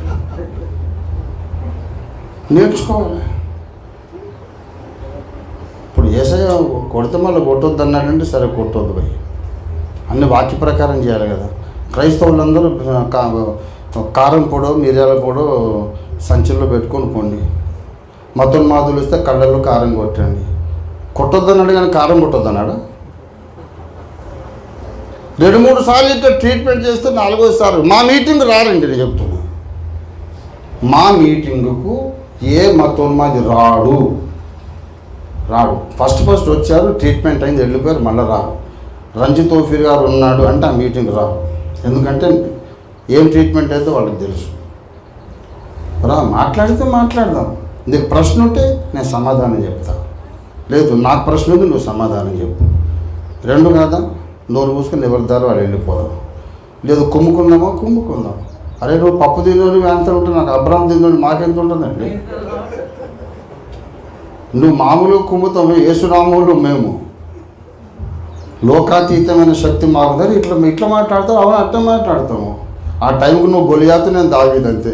నేర్చుకోవాలి. ఇప్పుడు ఏసయ్య కొడితే మళ్ళీ కొట్టొద్దు అన్నాడంటే సరే కొట్టొద్దు పోయి, అన్ని వాక్య ప్రకారం చేయాలి కదా. క్రైస్తవులందరూ కారం పొడో మిరియాల పొడో సంచుల్లో పెట్టుకొని పోండి. మతం మాదులు ఇస్తే కళ్ళల్లో కారం కొట్టండి. కొట్టొద్దన్నాడు కానీ కారం కొట్టొద్దన్నాడు. 2-3 సార్లు ఇట్లా ట్రీట్మెంట్ చేస్తే 4వ సారి మా మీటింగ్ రారండి. నేను చెప్తున్నా, మా మీటింగుకు ఏ మతోన్మాది రాడు. ఫస్ట్ వచ్చారు, ట్రీట్మెంట్ అయింది, వెళ్ళిపోయారు, మళ్ళీ రారు. రంజిత్ ఓఫీర్ గారు ఉన్నాడు అంటే ఆ మీటింగ్ రారు. ఎందుకంటే ఏం ట్రీట్మెంట్ అయితే వాళ్ళకి తెలుసు. మాట్లాడితే మాట్లాడదాం. నీకు ప్రశ్న ఉంటే నేను సమాధానం చెప్తా, లేదు నాకు ప్రశ్న ఉంది నువ్వు సమాధానం చెప్పు. 2 కాదా, నోరు మూసుకొని ఎవరి దారి వాళ్ళు వెళ్ళిపోదాం. లేదు కుమ్ముకుందాం. అరే నువ్వు పప్పు తిన్నోని ఎంత ఉంటుంది, నాకు అబ్రాహం తిన్నోని మాకెంత ఉంటుందండి. నువ్వు మామూలు కుమ్ముతాము, యేసునామములు మేము, లోకాతీతమైన శక్తి మాకుదని ఇట్లా మాట్లాడతావు. అవును అట్లా మాట్లాడతాము. ఆ టైంకు నువ్వు గొలియాతు, నేను దావీదంతే.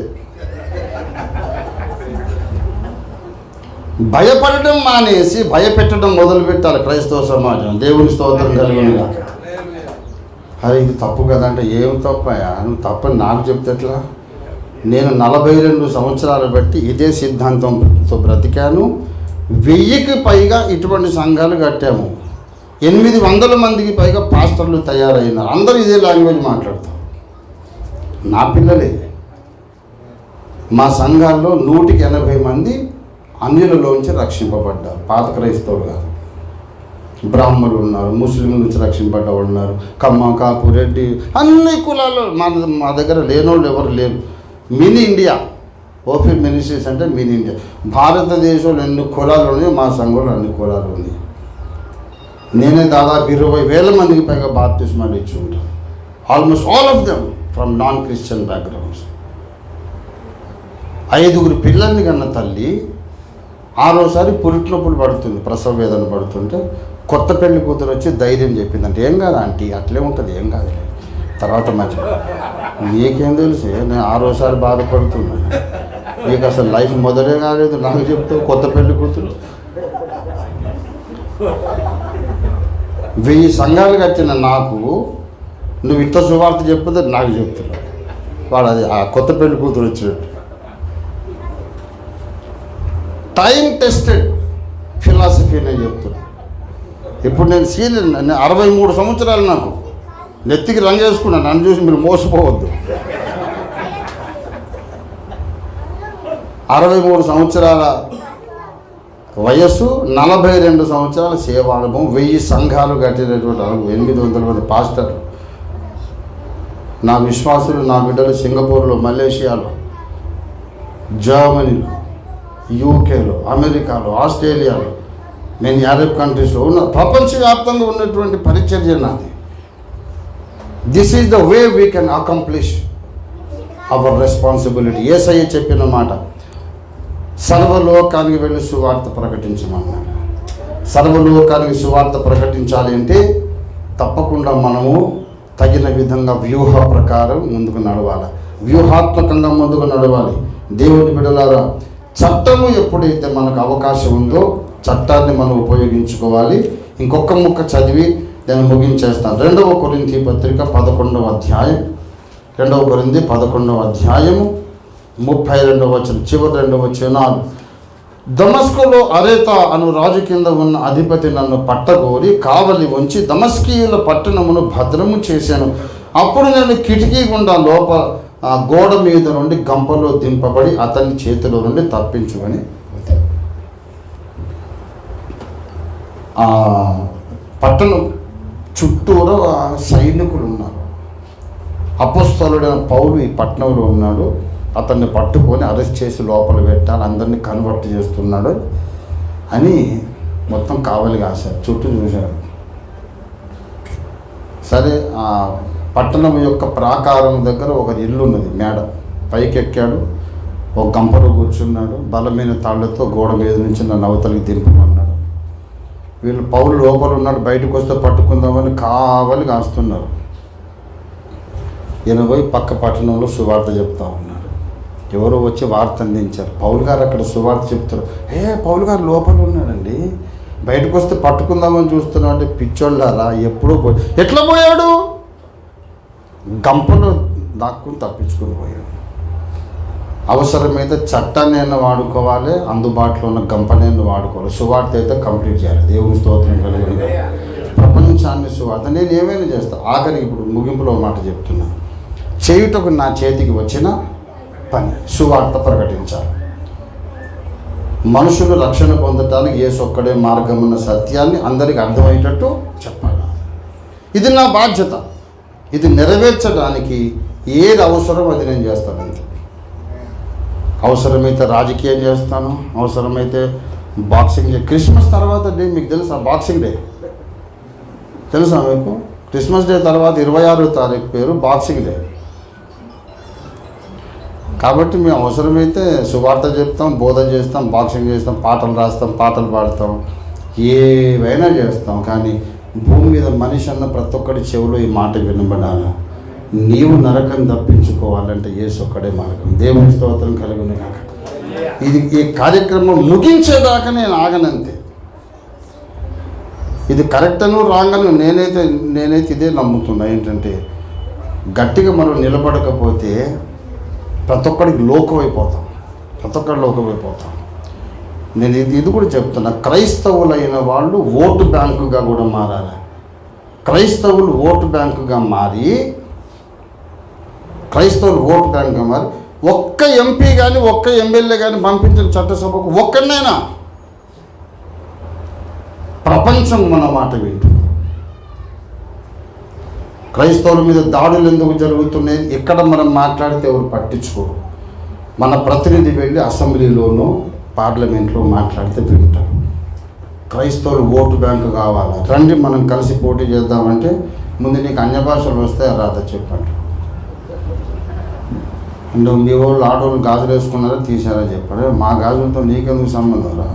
భయపడడం మానేసి భయపెట్టడం మొదలు పెట్టాలి క్రైస్తవ సమాజం. దేవుని స్తోత్రం కలిగిన. అరే ఇది తప్పు కదా అంటే ఏం తప్పయా, నువ్వు తప్పని నాకు చెప్తే ఎట్లా? నేను 42 సంవత్సరాలు బట్టి ఇదే సిద్ధాంతంతో బ్రతికాను. 1000కి పైగా ఇటువంటి సంఘాలు కట్టాము. 800 మందికి పైగా పాస్టర్లు తయారైనారు. అందరూ ఇదే లాంగ్వేజ్ మాట్లాడతారు. నా పిల్లలే. మా సంఘాల్లో 180 మంది అన్యులలోంచి రక్షింపబడ్డారు. పాత క్రైస్తవులు కాదు, బ్రాహ్మణులు ఉన్నారు, ముస్లింల నుంచి రక్షింపబడ్డ వాళ్ళు ఉన్నారు, కమ్మ, కాపు, రెడ్డి, అన్ని కులాలు. మా దగ్గర లేనోళ్ళు ఎవరు లేరు. మినీ ఇండియా, ఓఫీర్ మినిస్ట్రీస్ అంటే మినీ ఇండియా. భారతదేశంలో ఎన్ని కులాలు ఉన్నాయి, మా సంఘంలో అన్ని కులాలు ఉన్నాయి. నేనే దాదాపు 20,000 మందికి పైగా బాప్తిస్మాలు ఇచ్చి ఉంటాను. Almost all of them from non Christian backgrounds. 5 పిల్లల్ని కన్న తల్లి 6వసారి పురిట్లోపులు పడుతుంది, ప్రసవ వేదన పడుతుంటే కొత్త పెళ్లి కూతురు వచ్చి ధైర్యం చెప్పిందంటే, ఏం కాదు ఆంటీ అట్లే ఉంటుంది, ఏం కాదు. తర్వాత మంచి నీకేం తెలుసు, నేను 6వసారి బాధపడుతున్నా, నీకు అసలు లైఫ్ మొదలే కాలేదు, నాకు చెప్తావు కొత్త పెళ్లి కూతురు. 1000 సంఘాలు కట్టిన నాకు నువ్వు ఇంత సువార్త చెప్తే నాకు చెప్తున్నావు. వాడు అది ఆ కొత్త పెళ్లి కూతురు వచ్చినట్టు. టైం టెస్టెడ్ ఫిలాసఫీ నేను చెప్తున్నా. ఇప్పుడు నేను సీనియర్, 63 సంవత్సరాలు నాకు నెత్తికి రంగు వేసుకున్నాను. నన్ను చూసి మీరు మోసపోవద్దు. 63 సంవత్సరాల వయస్సు, 42 సంవత్సరాల సేవానుభవం, 1000 సంఘాలు కట్టినటువంటి అనుభవం, 800 మంది పాస్టర్లు, నా విశ్వాసులు, నా బిడ్డలు సింగపూర్లో, మలేషియాలో, జర్మనీలో, యూకేలో, అమెరికాలో, ఆస్ట్రేలియాలో, నేను అరబ్ కంట్రీస్లో ఉన్న ప్రపంచవ్యాప్తంగా ఉన్నటువంటి పరిచర్య నాది. This is the way we can accomplish our responsibility. Yesayya చెప్పిన మాట, సర్వలోకానికి వెళ్ళి సువార్త ప్రకటించమన్నాడు. సర్వలోకానికి సువార్త ప్రకటించాలి అంటే తప్పకుండా మనము తగిన విధంగా వ్యూహ ప్రకారం ముందుకు నడవాలి, వ్యూహాత్మకంగా ముందుకు నడవాలి. దేవుని బిడ్డలారా, చట్టము ఎప్పుడైతే మనకు అవకాశం ఉందో చట్టాన్ని మనం ఉపయోగించుకోవాలి. ఇంకొక ముక్క చదివి నేను ముగించేస్తాను. 2వ కొరింథీ పత్రిక 11వ అధ్యాయం, 2వ కొరింథీ 11వ అధ్యాయము 32వ వచనం, చివరి 2వ వచనాలు. దమస్కులో అరేత అను రాజు కింద ఉన్న అధిపతి నన్ను పట్టగోరి కావలి ఉంచి దమస్కీయుల పట్టణమును భద్రము చేశాను. అప్పుడు నేను కిటికీ గుండా గోడ మీద నుండి గంపలో దింపబడి అతని చేతిలో నుండి తప్పించుకొని పట్టణం చుట్టూరా సైనికులు ఉన్నారు. అపోస్తలుడైన పౌలు ఈ పట్టణంలో ఉన్నాడు. అతన్ని పట్టుకొని అరెస్ట్ చేసి లోపల పెట్టాలి, అందరినీ కన్వర్ట్ చేస్తున్నాడు అని మొత్తం కావలి కాశారు, చుట్టూ చూశారు. సరే, ఆ పట్టణం యొక్క ప్రాకారం దగ్గర ఒక ఇల్లు ఉన్నది, మేడ పైకి ఎక్కాడు, ఒక గంపలో కూర్చున్నాడు. బలమైన తాళ్లతో గోడ మీద నుంచి నన్ను అవతలికి దింపమన్నాడు. వీళ్ళు పౌలు లోపల ఉన్నాడు, బయటకు వస్తే పట్టుకుందామని కావలి కాస్తున్నారు. ఈయన పోయి పక్క పట్టణంలో సువార్త చెప్తా ఉన్నాడు. ఎవరో వచ్చి వార్త అందించారు. పౌలు గారు అక్కడ సువార్త చెప్తారు. పౌలు గారు లోపల ఉన్నాడండి, బయటకు వస్తే పట్టుకుందామని చూస్తున్నాడు అంటే, పిచ్చోళ్ళారా, ఎప్పుడూ ఎట్లా పోయాడు? గంపలో దాక్కుని తప్పించుకుని పోయాడు. అవసరమైతే చట్టాన్ని అయినా వాడుకోవాలి, అందుబాటులో ఉన్న గంపనైనా వాడుకోవాలి. సువార్త అయితే కంప్లీట్ చేయాలి. దేవుని స్తోత్రం కలిగిన ప్రపంచాన్ని సువార్త నేను ఏమైనా చేస్తాను. ఆఖరికి ఇప్పుడు ముగింపులో మాట చెప్తున్నా, చేయుటకు నా చేతికి వచ్చిన పని సువార్త ప్రకటించాలి. మనుషులు రక్షణ పొందటానికి యేసు ఒక్కడే మార్గం ఉన్న సత్యాన్ని అందరికి అర్థమయ్యేటట్టు చెప్పాలి. ఇది నా బాధ్యత. ఇది నెరవేర్చడానికి ఏది అవసరం అది నేను చేస్తాను అంతే. అవసరమైతే రాజకీయం చేస్తాను, అవసరమైతే బాక్సింగ్ క్రిస్మస్ తర్వాత డే మీకు తెలుసా? బాక్సింగ్ డే తెలుసా మీకు? క్రిస్మస్ డే తర్వాత 26వ తారీఖు పేరు బాక్సింగ్ డే. కాబట్టి మేము అవసరమైతే సువార్త చెప్తాం, బోధ చేస్తాం, బాక్సింగ్ చేస్తాం, పాటలు రాస్తాం, పాటలు పాడతాం, ఏవైనా చేస్తాం. కానీ భూమి మీద మనిషి అన్న ప్రతి ఒక్కడి చెవిలో ఈ మాట వినబడాలి, నీవు నరకం తప్పించుకోవాలంటే యేసు ఒక్కడే మార్గం. దేవుని స్తోత్రం కలుగును కాక. ఈ కార్యక్రమం ముగించేదాకా నేను ఆగనంతే. ఇది కరెక్ట్ అను రాంగను నేనైతే ఇదే నమ్ముతున్నా. ఏంటంటే గట్టిగా మనం నిలబడకపోతే ప్రతి ఒక్కడికి లోకమైపోతాం, నేను ఇది కూడా చెప్తున్నా. క్రైస్తవులైన వాళ్ళు ఓటు బ్యాంకుగా కూడా మారాలి. క్రైస్తవులు ఓటు బ్యాంకుగా మారి ఒక్క ఎంపీ కానీ ఒక్క ఎమ్మెల్యే కానీ పంపించిన చట్టసభకు ఒక్కడినైనా ప్రపంచం మన మాట వింటుంది. క్రైస్తవుల మీద దాడులు ఎందుకు జరుగుతున్నాయి? ఇక్కడ మనం మాట్లాడితే ఎవరు పట్టించుకోరు. మన ప్రతినిధి వెళ్ళి అసెంబ్లీలోనూ పార్లమెంట్లో మాట్లాడితే వింటారు. క్రైస్తవులు ఓటు బ్యాంకు కావాలా, రండి మనం కలిసి పోటీ చేద్దామంటే ముందు నీకు అన్య భాషలు వస్తే రాదా చెప్పండి. అంటే మీ వాళ్ళు ఆడవాళ్ళు గాజులు వేసుకున్నారా తీసారా చెప్పండి. మా గాజులతో నీకెందుకు సంబంధం రా,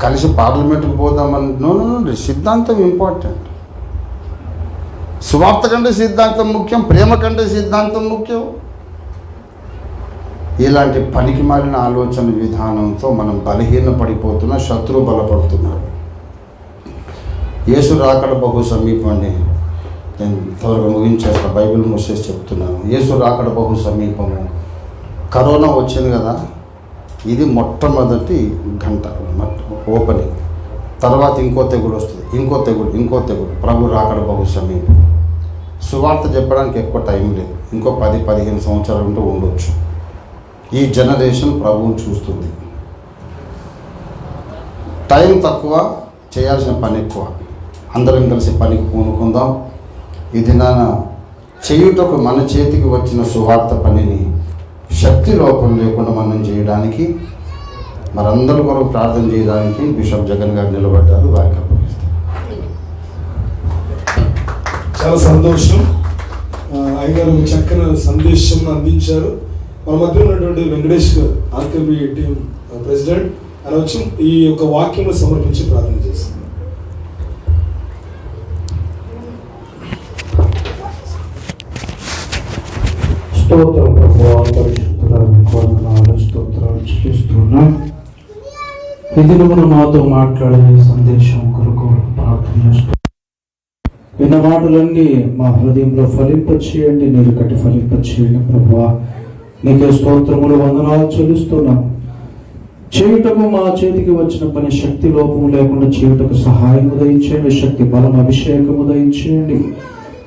కలిసి పార్లమెంట్కి పోదామని. నో, సిద్ధాంతం ఇంపార్టెంట్. సువార్త కంటే సిద్ధాంతం ముఖ్యం, ప్రేమ కంటే సిద్ధాంతం ముఖ్యం. ఇలాంటి పనికి మారిన ఆలోచన విధానంతో మనం బలహీన పడిపోతున్నా, శత్రువు బలపడుతున్నారు. యేసు రాకడ బహు సమీపం అని నేను త్వరగా ముగించేస్తా, బైబిల్ మూసేసి చెప్తున్నాను. యేసు రాకడ బహు సమీపము. కరోనా వచ్చింది కదా, ఇది మొట్టమొదటి గంట ఓపెనింగ్. తర్వాత ఇంకో తెగుడు వస్తుంది, ఇంకో తెగుడు. ప్రభు రాకడ బహు సమీపం. సువార్త చెప్పడానికి ఎక్కువ టైం లేదు, ఇంకో 10-15 సంవత్సరాలు ఉంటూ ఉండొచ్చు. ఈ జనరేషన్ ప్రభువుని చూస్తుంది. టైం తక్కువ, చేయాల్సిన పని ఎక్కువ. అందరం కలిసి పనికి పూనుకుందాం. ఇది చేయుటకు మన చేతికి వచ్చిన సువార్త పనిని శక్తి లోపం లేకుండా మనం చేయడానికి, మనందరి కొరకు ప్రార్థన చేయడానికి బిషప్ జగన్ గారు నిలబడ్డారు. వారికి అప్పగిస్తారు. చాలా సంతోషం. అయ్యగారు చక్కని సందేశం అందించారు. మన మధ్య ఉన్నటువంటి వెంకటేష్ గారు, ఆర్కేబీ టీం ప్రెసిడెంట్, అని వచ్చి ఈ యొక్క వాక్యం సమర్పించి ప్రార్థన చేశారు. స్తోత్రం ప్రభువా, పరిశుద్ధులకు వందనాలు, స్తోత్రాలు చెల్లిస్తున్నాం. ఈ దినమున నాతో మాట్లాడిన సందేశం కొరకు ప్రార్థన చేస్తున్నాం. విన్న మాటలన్నీ మా హృదయంలో ఫలింపచేయండి, నీరు కట్టి ఫలింపచేయండి ప్రభువా. నీకే స్తోత్రములు, వందనాలు చెల్లిస్తున్నాం. చేయుటకు మా చేతికి వచ్చిన పని శక్తి లోపము లేకుండా చేయుటకు సహాయం దయచేయండి, శక్తి బలం అభిషేకము దయచేయండి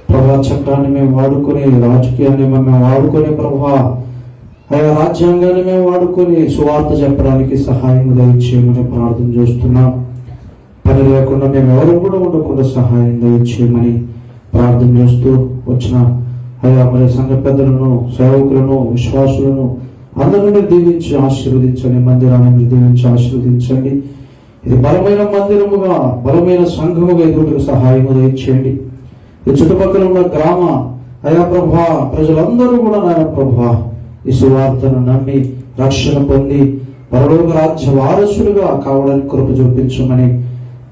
ప్రభా. చట్టాన్ని మేము వాడుకొని, రాజకీయాన్ని మేము వాడుకొని ప్రభా, ఆయా రాజ్యాంగాన్ని మేము వాడుకొని సువార్త చెప్పడానికి సహాయం దయచేయమని ప్రార్థన చేస్తున్నాం. పని లేకుండా మేము ఎవరు కూడా ఉండకుండా సహాయం దయచేయమని ప్రార్థన చేస్తూ వచ్చిన అయా మరి సంఘ పెద్దలను, సేవకులను, విశ్వాసులను అందరినీ దీవించి ఆశీర్వదించండి. మందిరాన్ని దీవించి ఆశీర్వదించండి. ఇది బలమైన మందిరముగా, బలమైన సంఘముగా ఎదుగుటకు సహాయం దయచేయండి. ఈ చుట్టుపక్కల ఉన్న గ్రామ అయా ప్రభా ప్రజలందరూ కూడా నాయన ప్రభా ఈ సువార్తను నమ్మి రక్షణ పొంది పరలోక రాజ్య వారసులుగా కావడానికి కృప చూపించమని,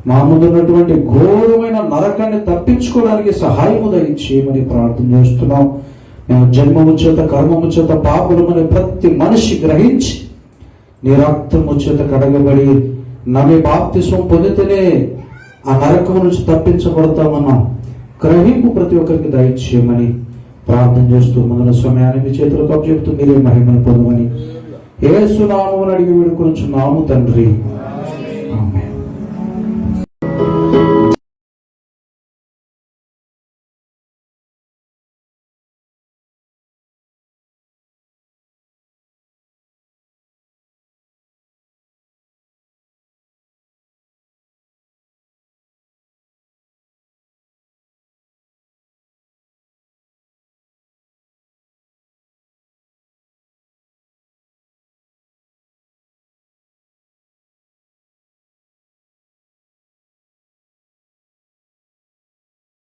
మా ముందున్నటువంటి ఘోరమైన నరకాన్ని తప్పించుకోవడానికి సహాయము దయచేయమని ప్రార్థన చేస్తున్నాం. మేము జన్మము చేత, కర్మము చేత పాపులమని ప్రతి మనిషి గ్రహించి నీ రక్తము చేత కడగబడి నమ్మి బాప్తిస్మం పొందితేనే ఆ నరకము నుంచి తప్పించబడతామన్న గ్రహింపు ప్రతి ఒక్కరికి దయచేయమని ప్రార్థన చేస్తూ ముందున్న సమయాన్ని మీ చేతులకు అప్పచెప్తూ మీరే మహిమను పొందమని యేసు నామమున అడిగి వేడుకొనుచున్నాము తండ్రి.